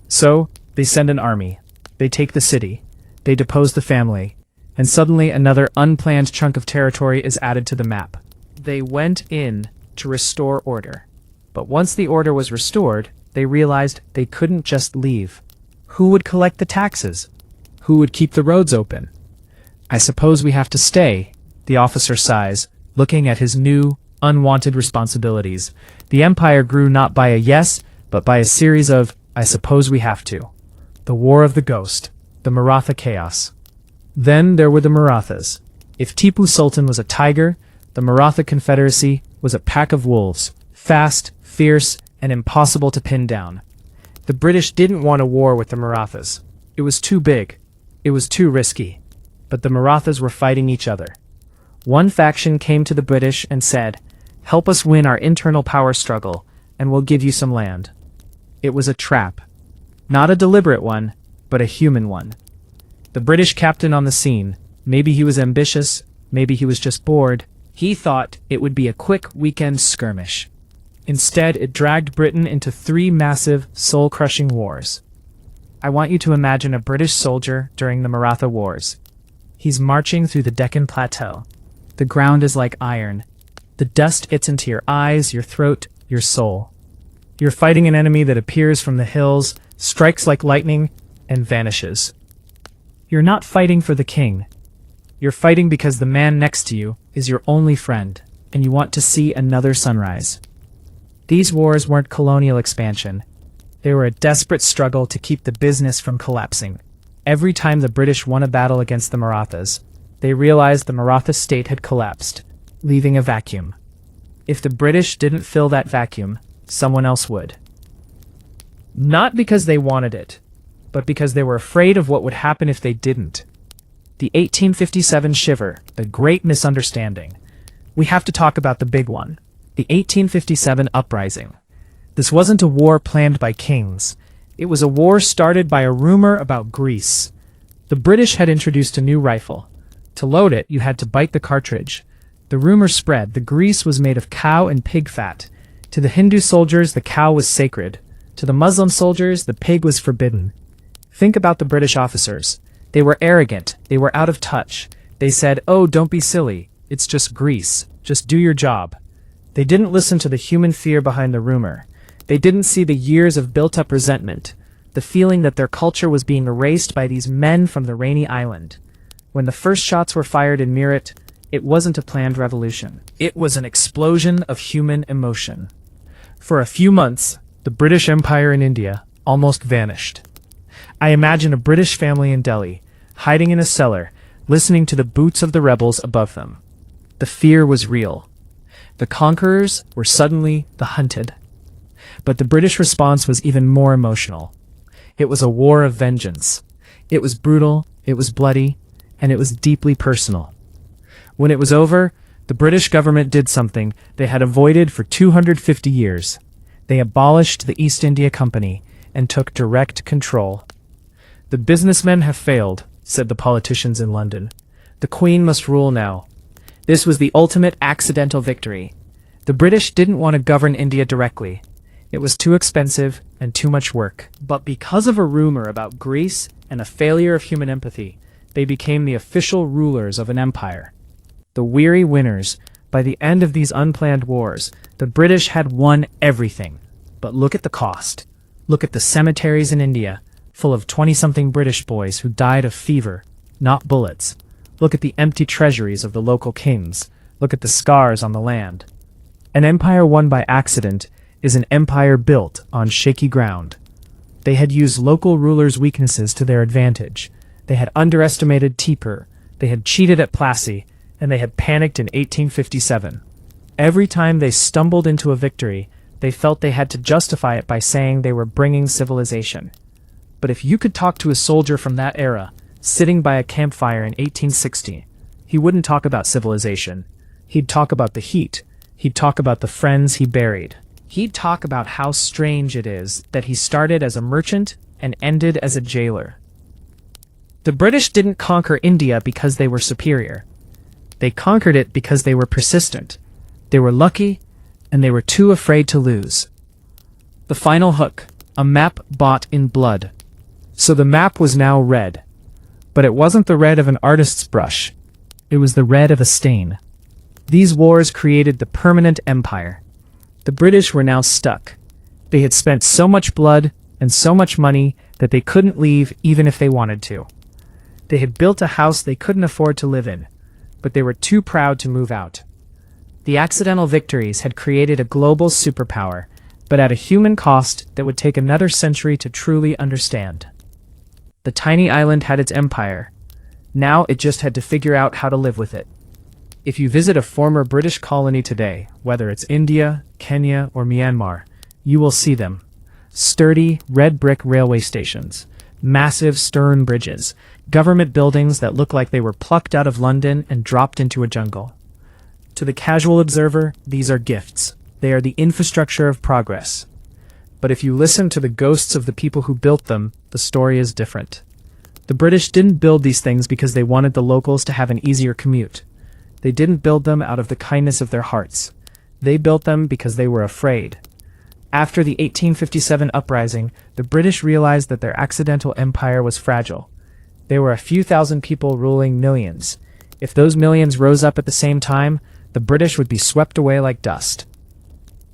So, they send an army. They take the city. They depose the family. And suddenly another unplanned chunk of territory is added to the map. They went in to restore order. But once the order was restored, they realized they couldn't just leave. Who would collect the taxes? Who would keep the roads open? I suppose we have to stay, the officer sighs, looking at his new, unwanted responsibilities. The empire grew not by a yes, but by a series of, I suppose we have to. The War of the Ghost, the Maratha chaos. Then there were the Marathas. If Tipu Sultan was a tiger, the Maratha Confederacy was a pack of wolves, fast, fierce, and impossible to pin down. The British didn't want a war with the Marathas. It was too big. It was too risky. But the Marathas were fighting each other. One faction came to the British and said, "Help us win our internal power struggle, and we'll give you some land." It was a trap. Not a deliberate one, but a human one. The British captain on the scene, maybe he was ambitious, maybe he was just bored, he thought it would be a quick weekend skirmish. Instead, it dragged Britain into 3 massive, soul-crushing wars. I want you to imagine a British soldier during the Maratha Wars. He's marching through the Deccan Plateau. The ground is like iron. The dust hits into your eyes, your throat, your soul. You're fighting an enemy that appears from the hills, strikes like lightning, and vanishes. You're not fighting for the king. You're fighting because the man next to you is your only friend, and you want to see another sunrise. These wars weren't colonial expansion. They were a desperate struggle to keep the business from collapsing. Every time the British won a battle against the Marathas, they realized the Maratha state had collapsed, leaving a vacuum. If the British didn't fill that vacuum, someone else would. Not because they wanted it, but because they were afraid of what would happen if they didn't. The 1857 shiver, the great misunderstanding. We have to talk about the big one, the 1857 uprising. This wasn't a war planned by kings. It was a war started by a rumor about grease. The British had introduced a new rifle. To load it, you had to bite the cartridge. The rumor spread the grease was made of cow and pig fat. To the Hindu soldiers, the cow was sacred. To the Muslim soldiers, the pig was forbidden. Think about the British officers. They were arrogant. They were out of touch. They said, "Oh, don't be silly. It's just grease. Just do your job." They didn't listen to the human fear behind the rumor. They didn't see the years of built-up resentment, the feeling that their culture was being erased by these men from the rainy island. When the first shots were fired in Meerut, it wasn't a planned revolution. It was an explosion of human emotion. For a few months, the British Empire in India almost vanished. I imagine a British family in Delhi, hiding in a cellar, listening to the boots of the rebels above them. The fear was real. The conquerors were suddenly the hunted. But the British response was even more emotional. It was a war of vengeance. It was brutal, it was bloody, and it was deeply personal. When it was over, the British government did something they had avoided for 250 years. They abolished the East India Company and took direct control. "The businessmen have failed," said the politicians in London. "The Queen must rule now." This was the ultimate accidental victory. The British didn't want to govern India directly. It was too expensive and too much work. But because of a rumor about Greece and a failure of human empathy, they became the official rulers of an empire. The weary winners. By the end of these unplanned wars, the British had won everything. But look at the cost. Look at the cemeteries in India, full of 20-something British boys who died of fever, not bullets. Look at the empty treasuries of the local kings. Look at the scars on the land. An empire won by accident is an empire built on shaky ground. They had used local rulers' weaknesses to their advantage. They had underestimated Tipu, they had cheated at Plassey, and they had panicked in 1857. Every time they stumbled into a victory, they felt they had to justify it by saying they were bringing civilization. But if you could talk to a soldier from that era, sitting by a campfire in 1860, he wouldn't talk about civilization. He'd talk about the heat. He'd talk about the friends he buried. He'd talk about how strange it is that he started as a merchant and ended as a jailer. The British didn't conquer India because they were superior. They conquered it because they were persistent. They were lucky, and they were too afraid to lose. The final hook, a map bought in blood. So the map was now red. But it wasn't the red of an artist's brush. It was the red of a stain. These wars created the permanent empire. The British were now stuck. They had spent so much blood and so much money that they couldn't leave even if they wanted to. They had built a house they couldn't afford to live in, but they were too proud to move out. The accidental victories had created a global superpower, but at a human cost that would take another century to truly understand. The tiny island had its empire. Now it just had to figure out how to live with it. If you visit a former British colony today, whether it's India, Kenya, or Myanmar, you will see them. Sturdy, red brick railway stations, massive stone bridges, government buildings that look like they were plucked out of London and dropped into a jungle. To the casual observer, these are gifts. They are the infrastructure of progress. But if you listen to the ghosts of the people who built them, the story is different. The British didn't build these things because they wanted the locals to have an easier commute. They didn't build them out of the kindness of their hearts. They built them because they were afraid. After the 1857 uprising, the British realized that their accidental empire was fragile. There were a few thousand people ruling millions. If those millions rose up at the same time, the British would be swept away like dust.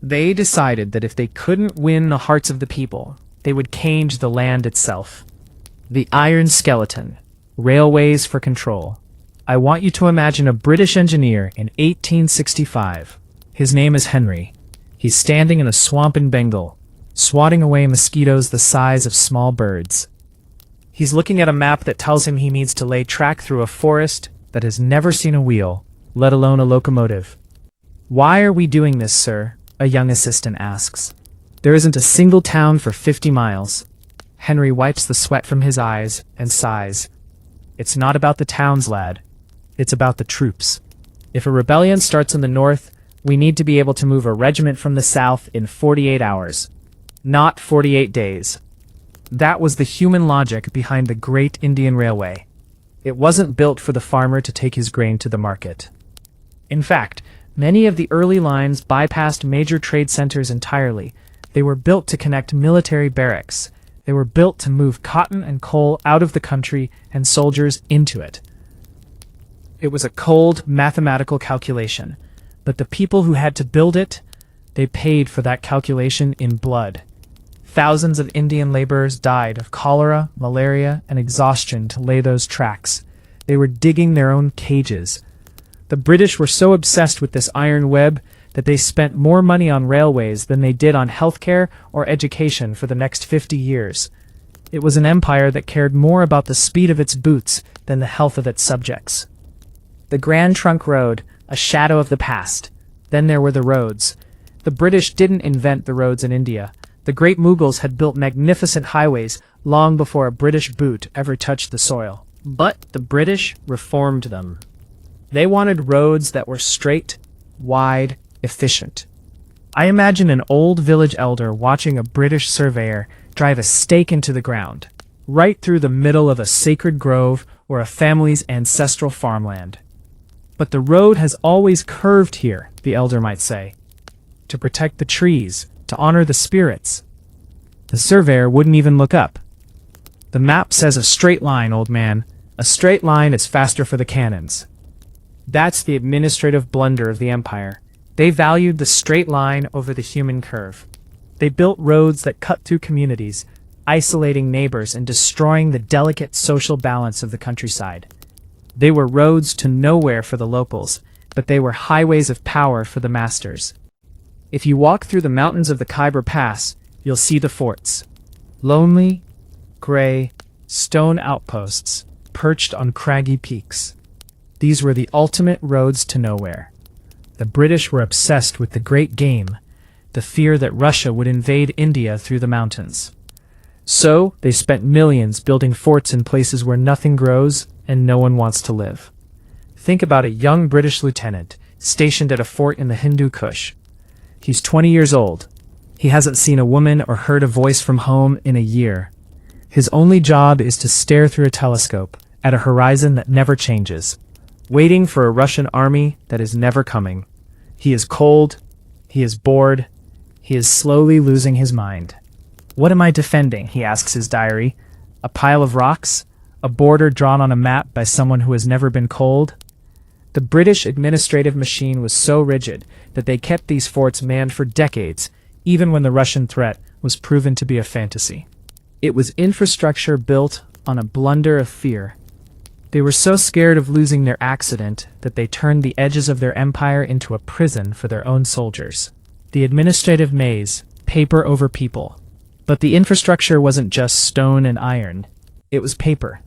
They decided that if they couldn't win the hearts of the people, they would cage the land itself. The iron skeleton. Railways for control. I want you to imagine a British engineer in 1865. His name is Henry. He's standing in a swamp in Bengal, swatting away mosquitoes the size of small birds. He's looking at a map that tells him he needs to lay track through a forest that has never seen a wheel, let alone a locomotive. "Why are we doing this, sir?" a young assistant asks. "There isn't a single town for 50 miles. Henry wipes the sweat from his eyes and sighs. "It's not about the towns, lad. It's about the troops. If a rebellion starts in the north, we need to be able to move a regiment from the south in 48 hours, not 48 days." That was the human logic behind the Great Indian Railway. It wasn't built for the farmer to take his grain to the market. In fact, many of the early lines bypassed major trade centers entirely. They were built to connect military barracks. They were built to move cotton and coal out of the country and soldiers into it. It was a cold, mathematical calculation, but the people who had to build it, they paid for that calculation in blood. Thousands of Indian laborers died of cholera, malaria, and exhaustion to lay those tracks. They were digging their own cages. The British were so obsessed with this iron web that they spent more money on railways than they did on healthcare or education for the next 50 years. It was an empire that cared more about the speed of its boots than the health of its subjects. The Grand Trunk Road, a shadow of the past. Then there were the roads. The British didn't invent the roads in India. The great Mughals had built magnificent highways long before a British boot ever touched the soil. But the British reformed them. They wanted roads that were straight, wide, efficient. I imagine an old village elder watching a British surveyor drive a stake into the ground, right through the middle of a sacred grove or a family's ancestral farmland. "But the road has always curved here," the elder might say, "to protect the trees, to honor the spirits." The surveyor wouldn't even look up. "The map says a straight line, old man. A straight line is faster for the cannons." That's the administrative blunder of the empire. They valued the straight line over the human curve. They built roads that cut through communities, isolating neighbors and destroying the delicate social balance of the countryside. They were roads to nowhere for the locals, but they were highways of power for the masters. If you walk through the mountains of the Khyber Pass, you'll see the forts. Lonely, gray, stone outposts, perched on craggy peaks. These were the ultimate roads to nowhere. The British were obsessed with the great game, the fear that Russia would invade India through the mountains. So, they spent millions building forts in places where nothing grows and no one wants to live. Think about a young British lieutenant stationed at a fort in the Hindu Kush. He's 20 years old. He hasn't seen a woman or heard a voice from home in a year. His only job is to stare through a telescope at a horizon that never changes, waiting for a Russian army that is never coming. He is cold, He is bored. He is slowly losing his mind. What am I defending? He asks his diary. A pile of rocks? A border drawn on a map by someone who has never been cold? The British administrative machine was so rigid that they kept these forts manned for decades, even when the Russian threat was proven to be a fantasy. It was infrastructure built on a blunder of fear. They were so scared of losing their accident that they turned the edges of their empire into a prison for their own soldiers. The administrative maze, paper over people. But the infrastructure wasn't just stone and iron. It was paper.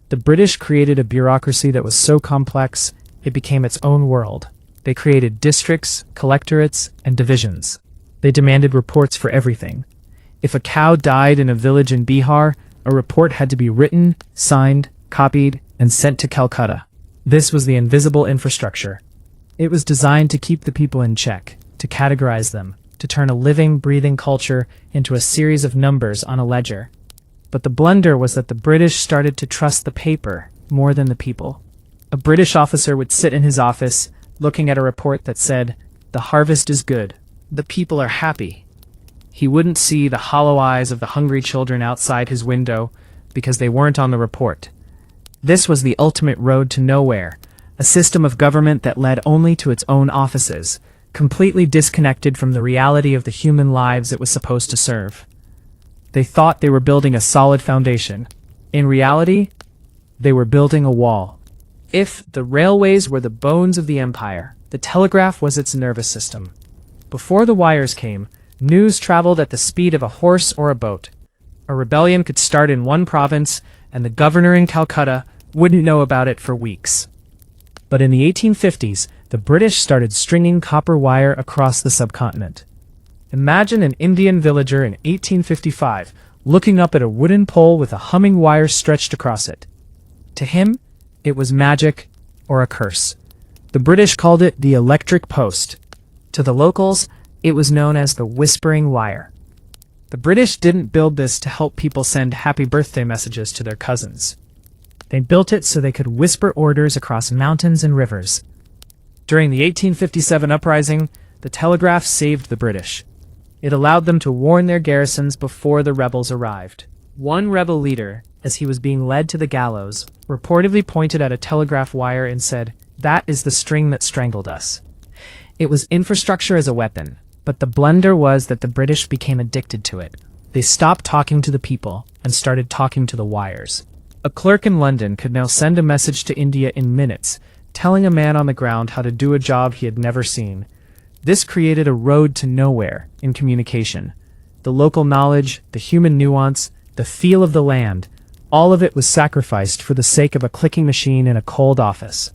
The British created a bureaucracy that was so complex, it became its own world. They created districts, collectorates, and divisions. They demanded reports for everything. If a cow died in a village in Bihar, a report had to be written, signed, copied, and sent to Calcutta. This was the invisible infrastructure. It was designed to keep the people in check, to categorize them, to turn a living, breathing culture into a series of numbers on a ledger. But the blunder was that the British started to trust the paper more than the people. A British officer would sit in his office, looking at a report that said, "The harvest is good. The people are happy." He wouldn't see the hollow eyes of the hungry children outside his window because they weren't on the report. This was the ultimate road to nowhere, a system of government that led only to its own offices, completely disconnected from the reality of the human lives it was supposed to serve. They thought they were building a solid foundation. In reality, they were building a wall. If the railways were the bones of the empire, the telegraph was its nervous system. Before the wires came, news traveled at the speed of a horse or a boat. A rebellion could start in one province, and the governor in Calcutta wouldn't know about it for weeks. But in the 1850s, the British started stringing copper wire across the subcontinent. Imagine an Indian villager in 1855 looking up at a wooden pole with a humming wire stretched across it. To him, it was magic or a curse. The British called it the electric post. To the locals, it was known as the whispering wire. The British didn't build this to help people send happy birthday messages to their cousins. They built it so they could whisper orders across mountains and rivers. During the 1857 uprising, the telegraph saved the British. It allowed them to warn their garrisons before the rebels arrived. One rebel leader, as he was being led to the gallows, reportedly pointed at a telegraph wire and said, "That is the string that strangled us." It was infrastructure as a weapon, but the blunder was that the British became addicted to it. They stopped talking to the people and started talking to the wires. A clerk in London could now send a message to India in minutes, telling a man on the ground how to do a job he had never seen. This created a road to nowhere in communication. The local knowledge, the human nuance, the feel of the land, all of it was sacrificed for the sake of a clicking machine in a cold office.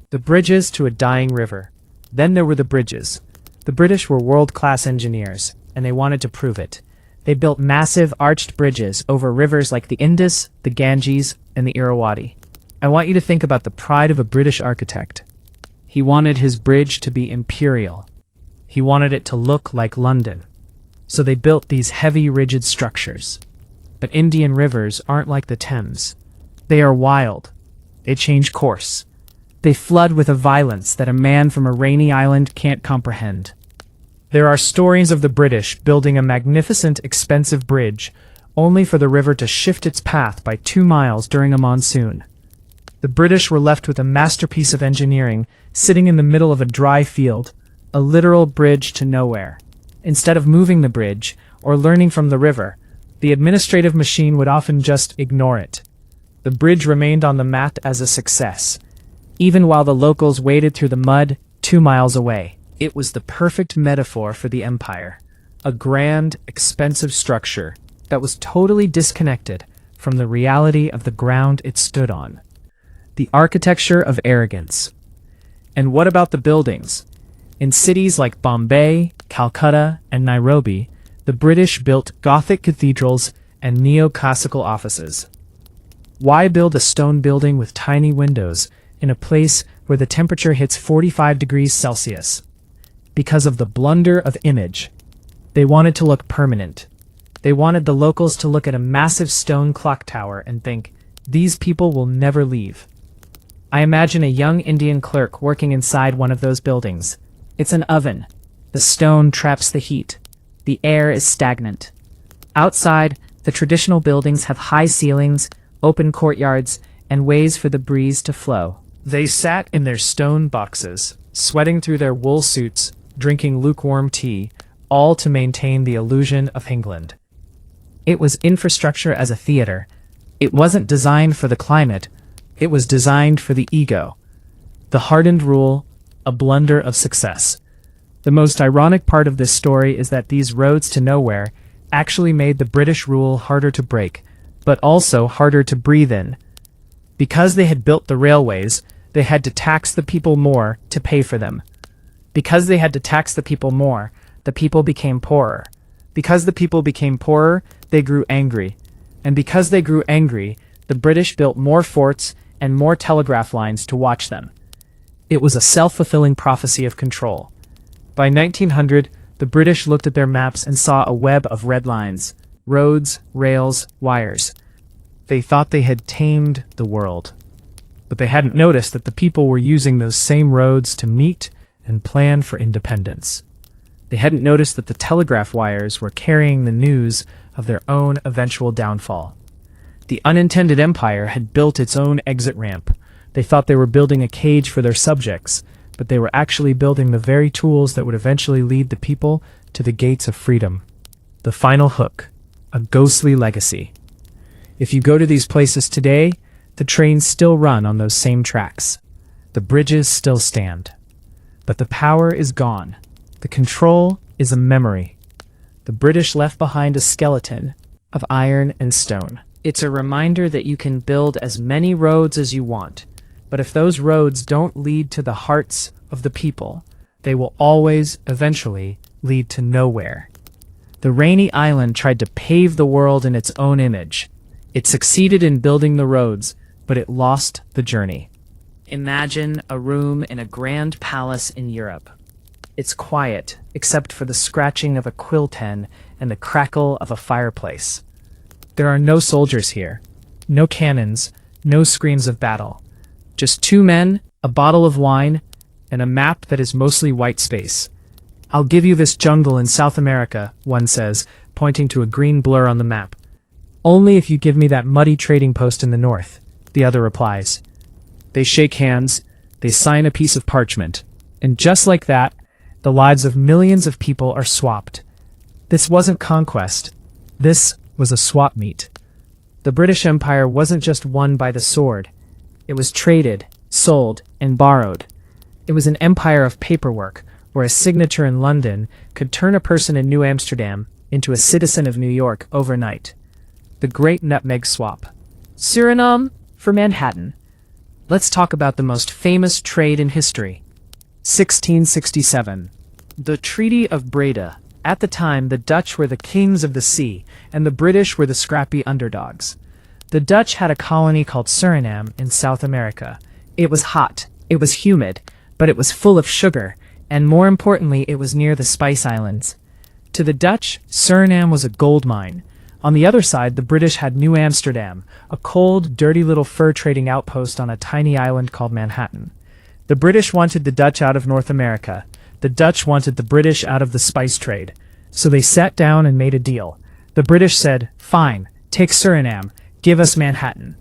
The bridges to a dying river. Then there were the bridges. The British were world-class engineers, and they wanted to prove it. They built massive arched bridges over rivers like the Indus, the Ganges, and the Irrawaddy. I want you to think about the pride of a British architect. He wanted his bridge to be imperial. He wanted it to look like London. So they built these heavy, rigid structures. But Indian rivers aren't like the Thames. They are wild. They change course. They flood with a violence that a man from a rainy island can't comprehend. There are stories of the British building a magnificent, expensive bridge, only for the river to shift its path by 2 miles during a monsoon. The British were left with a masterpiece of engineering sitting in the middle of a dry field, a literal bridge to nowhere. Instead of moving the bridge or learning from the river, the administrative machine would often just ignore it. The bridge remained on the map as a success, even while the locals waded through the mud 2 miles away. It was the perfect metaphor for the empire, a grand, expensive structure that was totally disconnected from the reality of the ground it stood on. The architecture of arrogance. And what about the buildings? In cities like Bombay, Calcutta, and Nairobi, the British built Gothic cathedrals and neoclassical offices. Why build a stone building with tiny windows in a place where the temperature hits 45 degrees Celsius? Because of the blunder of image. They wanted to look permanent. They wanted the locals to look at a massive stone clock tower and think, "These people will never leave." I imagine a young Indian clerk working inside one of those buildings. It's an oven. The stone traps the heat. The air is stagnant. Outside, the traditional buildings have high ceilings, open courtyards, and ways for the breeze to flow. They sat in their stone boxes, sweating through their wool suits, drinking lukewarm tea, all to maintain the illusion of England. It was infrastructure as a theater. It wasn't designed for the climate. It was designed for the ego. The hardened rule, a blunder of success. The most ironic part of this story is that these roads to nowhere actually made the British rule harder to break, but also harder to breathe in. Because they had built the railways, they had to tax the people more to pay for them. Because they had to tax the people more, the people became poorer. Because the people became poorer, they grew angry. And because they grew angry, the British built more forts and more telegraph lines to watch them. It was a self-fulfilling prophecy of control. By 1900, the British looked at their maps and saw a web of red lines, roads, rails, wires. They thought they had tamed the world. But they hadn't noticed that the people were using those same roads to meet and plan for independence. They hadn't noticed that the telegraph wires were carrying the news of their own eventual downfall. The unintended empire had built its own exit ramp. They thought they were building a cage for their subjects, but they were actually building the very tools that would eventually lead the people to the gates of freedom. The final hook, a ghostly legacy. If you go to these places today, the trains still run on those same tracks. The bridges still stand. But the power is gone. The control is a memory. The British left behind a skeleton of iron and stone. It's a reminder that you can build as many roads as you want, but if those roads don't lead to the hearts of the people, they will always, eventually, lead to nowhere. The rainy island tried to pave the world in its own image. It succeeded in building the roads, but it lost the journey. Imagine a room in a grand palace in Europe. It's quiet, except for the scratching of a quill pen and the crackle of a fireplace. There are no soldiers here, no cannons, no screams of battle. Just two men, a bottle of wine, and a map that is mostly white space. "I'll give you this jungle in South America," one says, pointing to a green blur on the map. "Only if you give me that muddy trading post in the north," the other replies. They shake hands, they sign a piece of parchment, and just like that, the lives of millions of people are swapped. This wasn't conquest. This was a swap meet. The British Empire wasn't just won by the sword. It was traded, sold, and borrowed. It was an empire of paperwork, where a signature in London could turn a person in New Amsterdam into a citizen of New York overnight. The Great Nutmeg Swap. Suriname for Manhattan. Let's talk about the most famous trade in history. 1667. The Treaty of Breda. At the time, the Dutch were the kings of the sea, and the British were the scrappy underdogs. The Dutch had a colony called Suriname in South America. It was hot, it was humid, but it was full of sugar, and more importantly, it was near the Spice Islands. To the Dutch, Suriname was a gold mine. On the other side, the British had New Amsterdam, a cold, dirty little fur trading outpost on a tiny island called Manhattan. The British wanted the Dutch out of North America. The Dutch wanted the British out of the spice trade. So they sat down and made a deal. The British said, "Fine, take Suriname, give us Manhattan."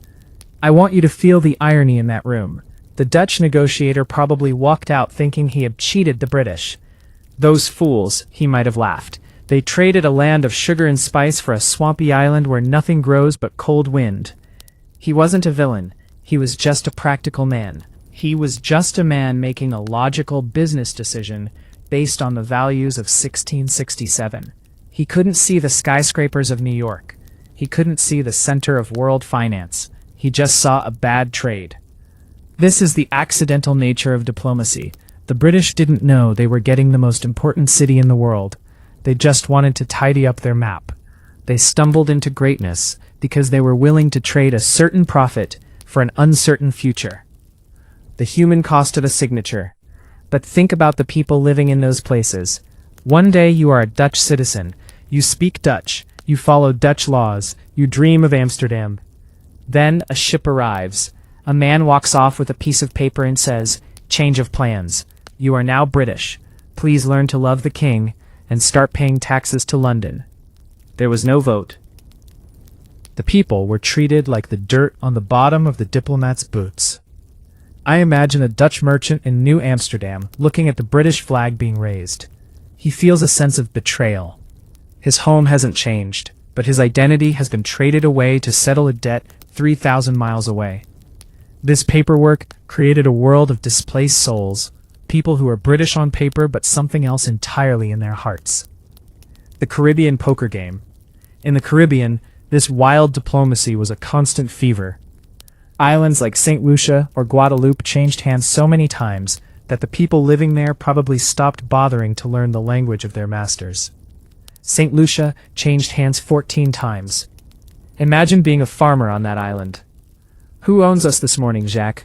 I want you to feel the irony in that room. The Dutch negotiator probably walked out thinking he had cheated the British. "Those fools," he might have laughed. They traded a land of sugar and spice for a swampy island where nothing grows but cold wind. He wasn't a villain. He was just a practical man. He was just a man making a logical business decision based on the values of 1667. He couldn't see the skyscrapers of New York. He couldn't see the center of world finance. He just saw a bad trade. This is the accidental nature of diplomacy. The British didn't know they were getting the most important city in the world. They just wanted to tidy up their map. They stumbled into greatness because they were willing to trade a certain profit for an uncertain future. The human cost of a signature. But think about the people living in those places. One day you are a Dutch citizen. You speak Dutch. You follow Dutch laws. You dream of Amsterdam. Then a ship arrives. A man walks off with a piece of paper and says, "Change of plans. You are now British." Please learn to love the king and start paying taxes to London. There was no vote. The people were treated like the dirt on the bottom of the diplomat's boots. I imagine a Dutch merchant in New Amsterdam looking at the British flag being raised. He feels a sense of betrayal. His home hasn't changed, but his identity has been traded away to settle a debt 3,000 miles away. This paperwork created a world of displaced souls, people who are British on paper but something else entirely in their hearts. The Caribbean poker game. In the Caribbean, this wild diplomacy was a constant fever. Islands like St. Lucia or Guadeloupe changed hands so many times that the people living there probably stopped bothering to learn the language of their masters. St. Lucia changed hands 14 times. Imagine being a farmer on that island. Who owns us this morning, Jacques?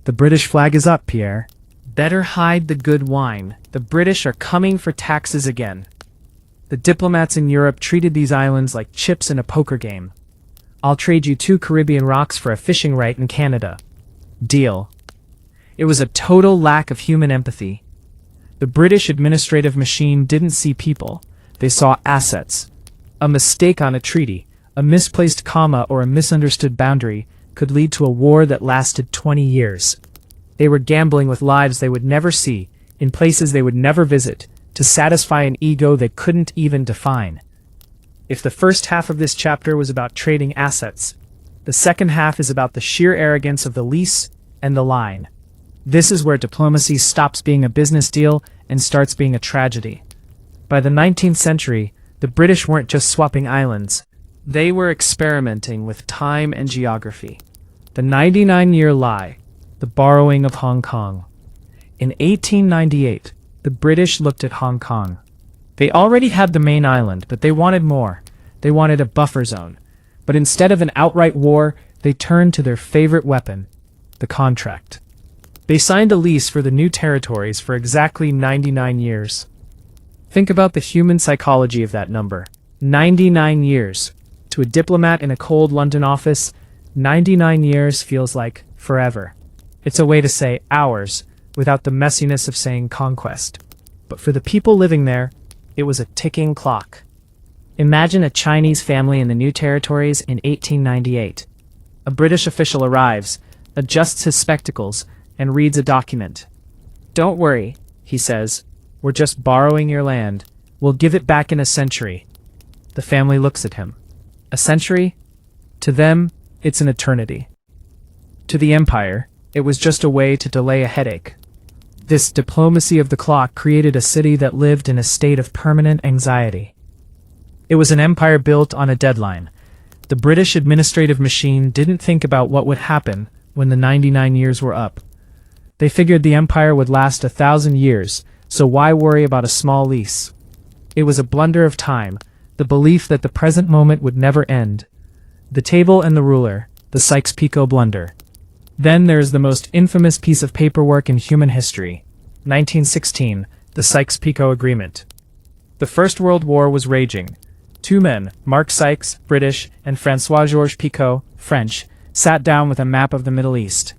The British flag is up, Pierre. Better hide the good wine. The British are coming for taxes again. The diplomats in Europe treated these islands like chips in a poker game. I'll trade you 2 Caribbean rocks for a fishing right in Canada. Deal. It was a total lack of human empathy. The British administrative machine didn't see people. They saw assets. A mistake on a treaty, a misplaced comma or a misunderstood boundary could lead to a war that lasted 20 years. They were gambling with lives they would never see, in places they would never visit, to satisfy an ego they couldn't even define. If the first half of this chapter was about trading assets, the second half is about the sheer arrogance of the lease and the line. This is where diplomacy stops being a business deal and starts being a tragedy. By the 19th century, the British weren't just swapping islands. They were experimenting with time and geography. The 99-year lie, the borrowing of Hong Kong. In 1898, the British looked at Hong Kong. They already had the main island, but they wanted more. They wanted a buffer zone. But instead of an outright war, they turned to their favorite weapon, the contract. They signed a lease for the new territories for exactly 99 years. Think about the human psychology of that number. 99 years. To a diplomat in a cold London office, 99 years feels like forever. It's a way to say hours, without the messiness of saying conquest. But for the people living there, it was a ticking clock. Imagine a Chinese family in the new territories in 1898. A British official arrives, adjusts his spectacles, and reads a document. "Don't worry," he says. "We're just borrowing your land. We'll give it back in a century." The family looks at him. A century? To them, it's an eternity. To the empire, it was just a way to delay a headache. This diplomacy of the clock created a city that lived in a state of permanent anxiety. It was an empire built on a deadline. The British administrative machine didn't think about what would happen when the 99 years were up. They figured the empire would last 1,000 years, so why worry about a small lease? It was a blunder of time, the belief that the present moment would never end. The table and the ruler, the Sykes-Picot blunder. Then there's the most infamous piece of paperwork in human history, 1916, the Sykes-Picot Agreement. The First World War was raging. 2 men, Mark Sykes, British, and François-Georges Picot, French, sat down with a map of the Middle East.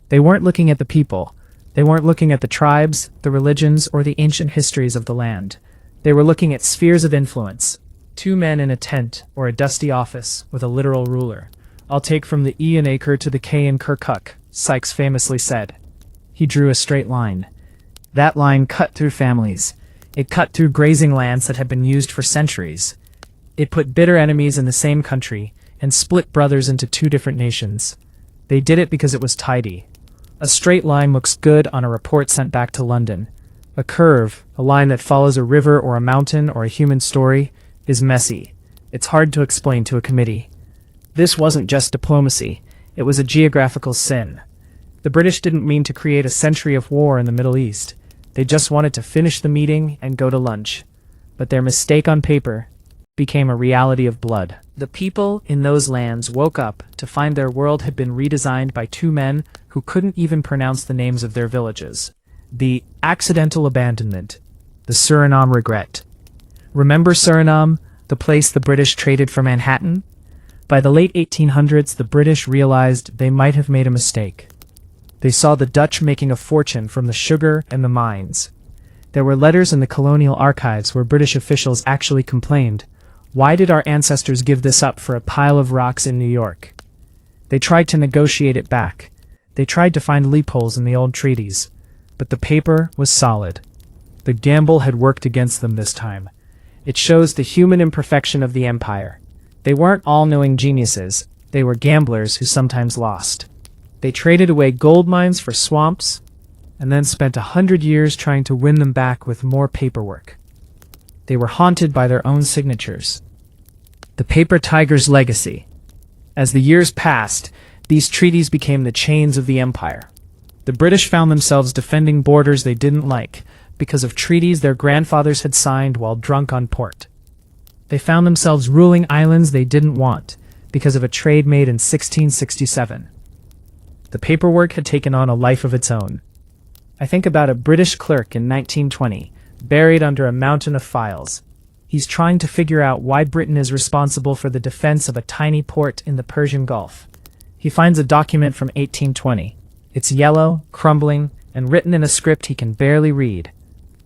They weren't looking at the people. They weren't looking at the tribes, the religions, or the ancient histories of the land. They were looking at spheres of influence. 2 men in a tent or a dusty office with a literal ruler. "I'll take from the E in Acre to the K in Kirkuk," Sykes famously said. He drew a straight line. That line cut through families. It cut through grazing lands that had been used for centuries. It put bitter enemies in the same country and split brothers into 2 different nations. They did it because it was tidy. A straight line looks good on a report sent back to London. A curve, a line that follows a river or a mountain or a human story, is messy. It's hard to explain to a committee. This wasn't just diplomacy. It was a geographical sin. The British didn't mean to create a century of war in the Middle East. They just wanted to finish the meeting and go to lunch. But their mistake on paper became a reality of blood. The people in those lands woke up to find their world had been redesigned by 2 men who couldn't even pronounce the names of their villages. The accidental abandonment. The Suriname regret. Remember Suriname, the place the British traded for Manhattan? By the late 1800s, the British realized they might have made a mistake. They saw the Dutch making a fortune from the sugar and the mines. There were letters in the colonial archives where British officials actually complained, "Why did our ancestors give this up for a pile of rocks in New York?" They tried to negotiate it back. They tried to find loopholes in the old treaties. But the paper was solid. The gamble had worked against them this time. It shows the human imperfection of the empire. They weren't all-knowing geniuses. They were gamblers who sometimes lost. They traded away gold mines for swamps, and then spent 100 years trying to win them back with more paperwork. They were haunted by their own signatures. The paper tiger's legacy. As the years passed, these treaties became the chains of the empire. The British found themselves defending borders they didn't like because of treaties their grandfathers had signed while drunk on port. They found themselves ruling islands they didn't want because of a trade made in 1667. The paperwork had taken on a life of its own. I think about a British clerk in 1920, buried under a mountain of files. He's trying to figure out why Britain is responsible for the defense of a tiny port in the Persian Gulf. He finds a document from 1820. It's yellow, crumbling, and written in a script he can barely read.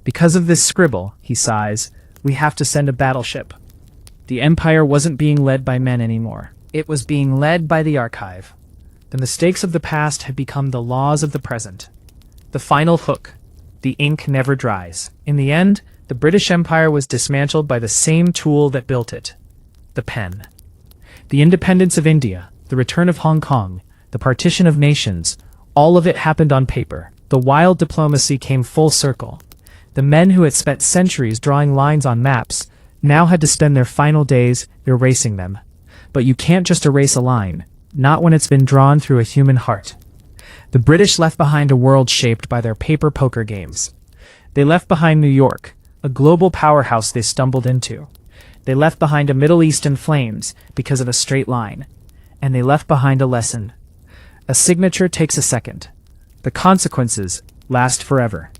Because of this scribble, he sighs, we have to send a battleship. The empire wasn't being led by men anymore. It was being led by the archive. The mistakes of the past had become the laws of the present. The final hook. The ink never dries. In the end, the British Empire was dismantled by the same tool that built it. The pen. The independence of India, the return of Hong Kong, the partition of nations, all of it happened on paper. The wild diplomacy came full circle. The men who had spent centuries drawing lines on maps now had to spend their final days erasing them. But you can't just erase a line, not when it's been drawn through a human heart. The British left behind a world shaped by their paper poker games. They left behind New York, a global powerhouse they stumbled into. They left behind a Middle East in flames because of a straight line. And they left behind a lesson. A signature takes a second. The consequences last forever.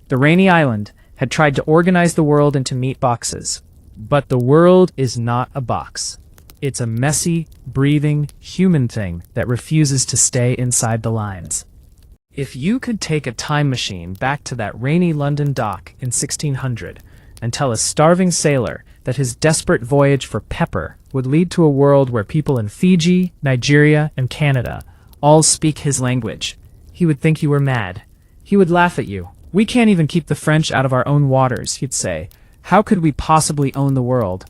The rainy island had tried to organize the world into meat boxes. But the world is not a box. It's a messy, breathing, human thing that refuses to stay inside the lines. If you could take a time machine back to that rainy London dock in 1600 and tell a starving sailor that his desperate voyage for pepper would lead to a world where people in Fiji, Nigeria, and Canada all speak his language, he would think you were mad. He would laugh at you. We can't even keep the French out of our own waters, he'd say. How could we possibly own the world?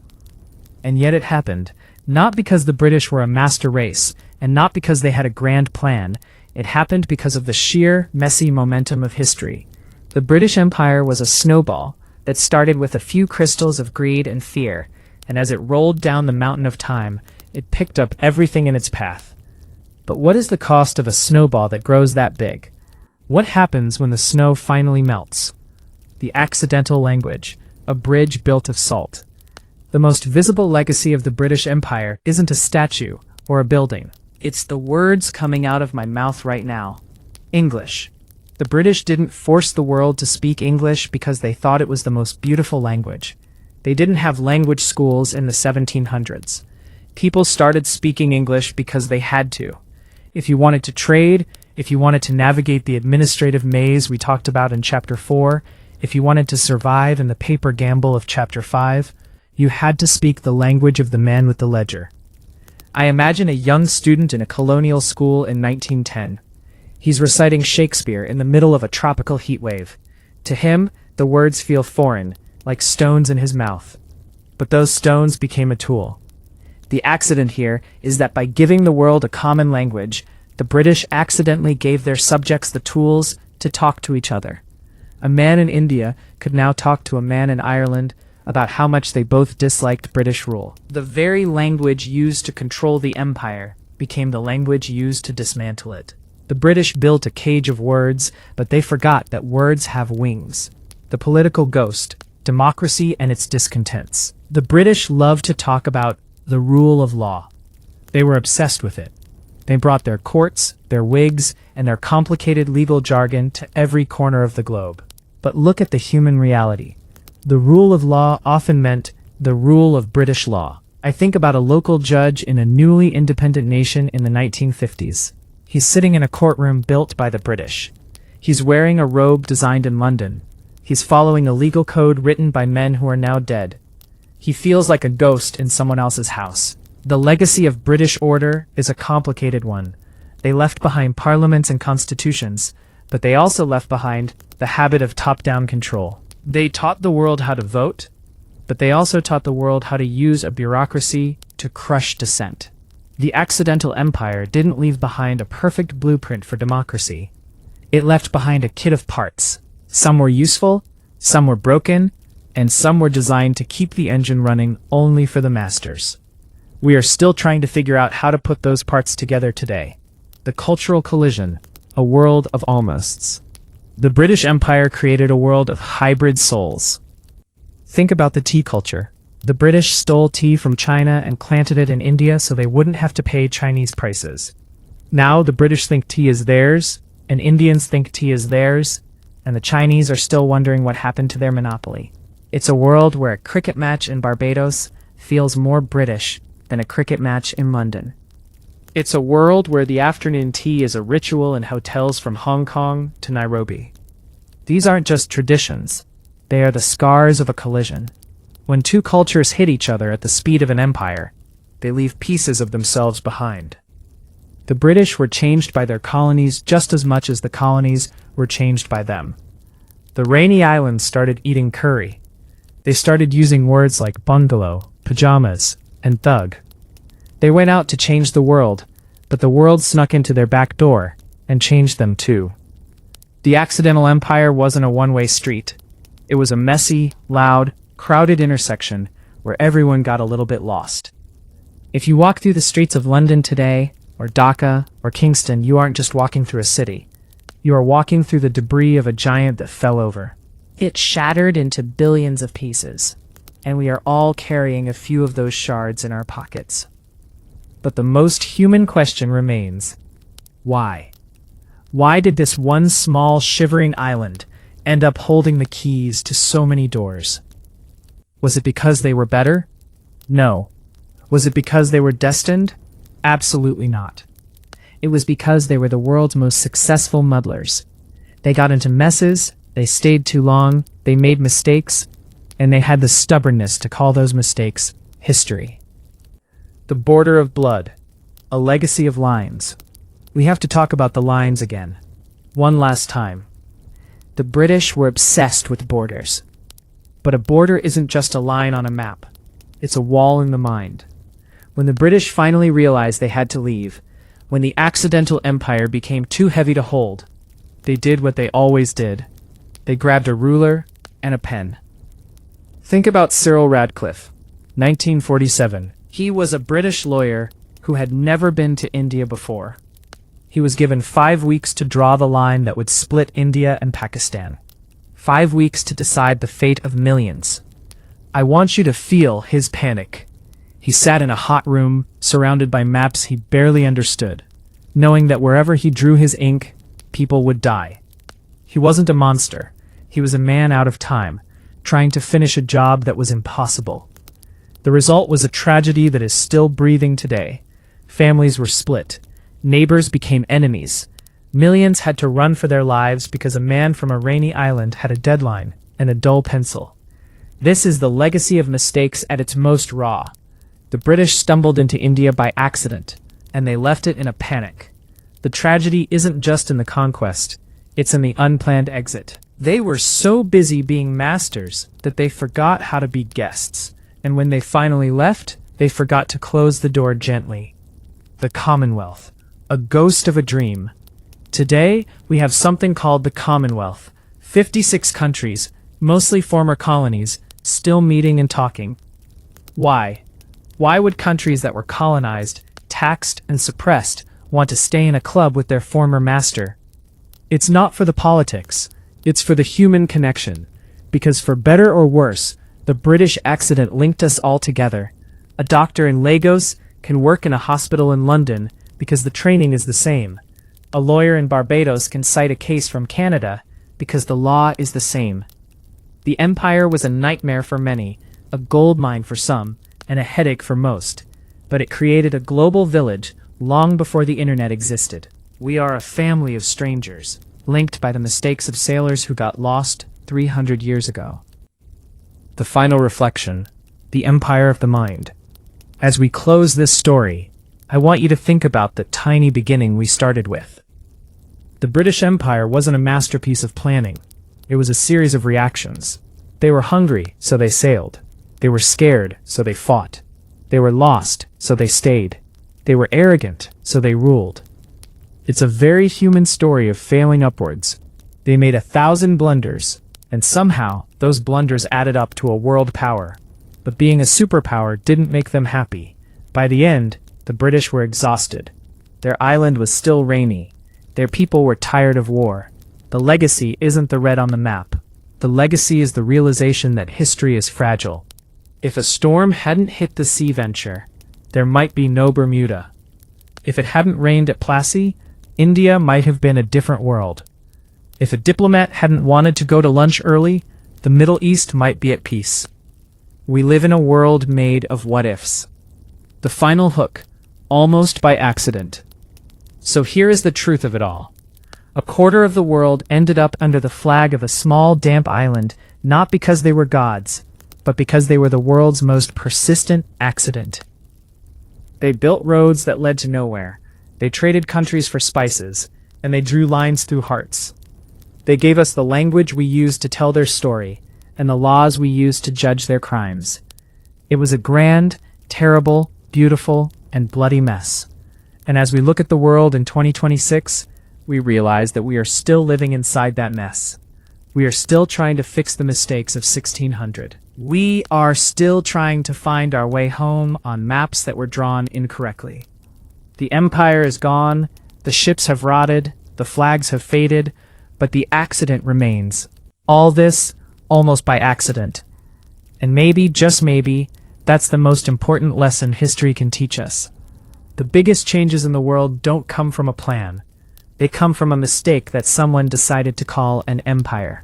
And yet it happened. Not because the British were a master race, and not because they had a grand plan. It happened because of the sheer, messy momentum of history. The British Empire was a snowball that started with a few crystals of greed and fear, and as it rolled down the mountain of time, it picked up everything in its path. But what is the cost of a snowball that grows that big? What happens when the snow finally melts? The accidental language, a bridge built of salt. The most visible legacy of the British Empire isn't a statue or a building. It's the words coming out of my mouth right now. English. The British didn't force the world to speak English because they thought it was the most beautiful language. They didn't have language schools in the 1700s. People started speaking English because they had to. If you wanted to trade, if you wanted to navigate the administrative maze we talked about in Chapter 4, if you wanted to survive in the paper gamble of Chapter 5, you had to speak the language of the man with the ledger. I imagine a young student in a colonial school in 1910. He's reciting Shakespeare in the middle of a tropical heat wave. To him, the words feel foreign, like stones in his mouth. But those stones became a tool. The accident here is that by giving the world a common language, the British accidentally gave their subjects the tools to talk to each other. A man in India could now talk to a man in Ireland about how much they both disliked British rule. The very language used to control the empire became the language used to dismantle it. The British built a cage of words, but they forgot that words have wings. The political ghost, democracy and its discontents. The British loved to talk about the rule of law. They were obsessed with it. They brought their courts, their wigs, and their complicated legal jargon to every corner of the globe. But look at the human reality. The rule of law often meant the rule of British law. I think about a local judge in a newly independent nation in the 1950s. He's sitting in a courtroom built by the British. He's wearing a robe designed in London. He's following a legal code written by men who are now dead. He feels like a ghost in someone else's house. The legacy of British order is a complicated one. They left behind parliaments and constitutions, but they also left behind the habit of top-down control. They taught the world how to vote, but they also taught the world how to use a bureaucracy to crush dissent. The accidental empire didn't leave behind a perfect blueprint for democracy. It left behind a kit of parts. Some were useful, some were broken, and some were designed to keep the engine running only for the masters. We are still trying to figure out how to put those parts together today. The cultural collision, a world of almosts. The British Empire created a world of hybrid souls. Think about the tea culture. The British stole tea from China and planted it in India so they wouldn't have to pay Chinese prices. Now the British think tea is theirs, and Indians think tea is theirs, and the Chinese are still wondering what happened to their monopoly. It's a world where a cricket match in Barbados feels more British than a cricket match in London. It's a world where the afternoon tea is a ritual in hotels from Hong Kong to Nairobi. These aren't just traditions. They are the scars of a collision. When two cultures hit each other at the speed of an empire, they leave pieces of themselves behind. The British were changed by their colonies just as much as the colonies were changed by them. The Rainy Islands started eating curry. They started using words like bungalow, pajamas, and thug. They went out to change the world, but the world snuck into their back door and changed them too. The accidental empire wasn't a one-way street. It was a messy, loud, crowded intersection where everyone got a little bit lost. If you walk through the streets of London today, or Dhaka, or Kingston, you aren't just walking through a city. You are walking through the debris of a giant that fell over. It shattered into billions of pieces, and we are all carrying a few of those shards in our pockets. But the most human question remains: why? Why did this one small, shivering island end up holding the keys to so many doors? Was it because they were better? No. Was it because they were destined? Absolutely not. It was because they were the world's most successful muddlers. They got into messes, they stayed too long, they made mistakes, and they had the stubbornness to call those mistakes history. The border of blood, a legacy of lines. We have to talk about the lines again. One last time. The British were obsessed with borders. But a border isn't just a line on a map. It's a wall in the mind. When the British finally realized they had to leave, when the accidental empire became too heavy to hold, they did what they always did. They grabbed a ruler and a pen. Think about Cyril Radcliffe, 1947. He was a British lawyer who had never been to India before. He was given 5 weeks to draw the line that would split India and Pakistan. 5 weeks to decide the fate of millions. I want you to feel his panic. He sat in a hot room, surrounded by maps he barely understood, knowing that wherever he drew his ink, people would die. He wasn't a monster. He was a man out of time, trying to finish a job that was impossible. The result was a tragedy that is still breathing today. Families were split. Neighbors became enemies. Millions had to run for their lives because a man from a rainy island had a deadline and a dull pencil. This is the legacy of mistakes at its most raw. The British stumbled into India by accident, and they left it in a panic. The tragedy isn't just in the conquest, it's in the unplanned exit. They were so busy being masters that they forgot how to be guests, and when they finally left, they forgot to close the door gently. The Commonwealth, a ghost of a dream. Today, we have something called the Commonwealth. 56 countries, mostly former colonies, still meeting and talking. Why? Why would countries that were colonized, taxed, and suppressed want to stay in a club with their former master? It's not for the politics. It's for the human connection. Because for better or worse, the British accident linked us all together. A doctor in Lagos can work in a hospital in London because the training is the same. A lawyer in Barbados can cite a case from Canada because the law is the same. The empire was a nightmare for many, a goldmine for some, and a headache for most. But it created a global village long before the internet existed. We are a family of strangers, linked by the mistakes of sailors who got lost, 300 years ago. The final reflection, the empire of the mind. As we close this story, I want you to think about the tiny beginning we started with. The British Empire wasn't a masterpiece of planning. It was a series of reactions. They were hungry, so they sailed. They were scared, so they fought. They were lost, so they stayed. They were arrogant, so they ruled. It's a very human story of failing upwards. They made 1,000 blunders, and somehow those blunders added up to a world power. But being a superpower didn't make them happy. By the end, the British were exhausted. Their island was still rainy. Their people were tired of war. The legacy isn't the red on the map. The legacy is the realization that history is fragile. If a storm hadn't hit the Sea Venture, there might be no Bermuda. If it hadn't rained at Plassey, India might have been a different world. If a diplomat hadn't wanted to go to lunch early, the Middle East might be at peace. We live in a world made of what-ifs. The final hook, almost by accident. So here is the truth of it all. A quarter of the world ended up under the flag of a small, damp island, not because they were gods, but because they were the world's most persistent accident. They built roads that led to nowhere. They traded countries for spices, and they drew lines through hearts. They gave us the language we used to tell their story, and the laws we used to judge their crimes. It was a grand, terrible, beautiful, and bloody mess. And as we look at the world in 2026, we realize that we are still living inside that mess. We are still trying to fix the mistakes of 1600. We are still trying to find our way home on maps that were drawn incorrectly. The empire is gone, the ships have rotted, the flags have faded, but the accident remains. All this, almost by accident. And maybe, just maybe, that's the most important lesson history can teach us. The biggest changes in the world don't come from a plan. They come from a mistake that someone decided to call an empire.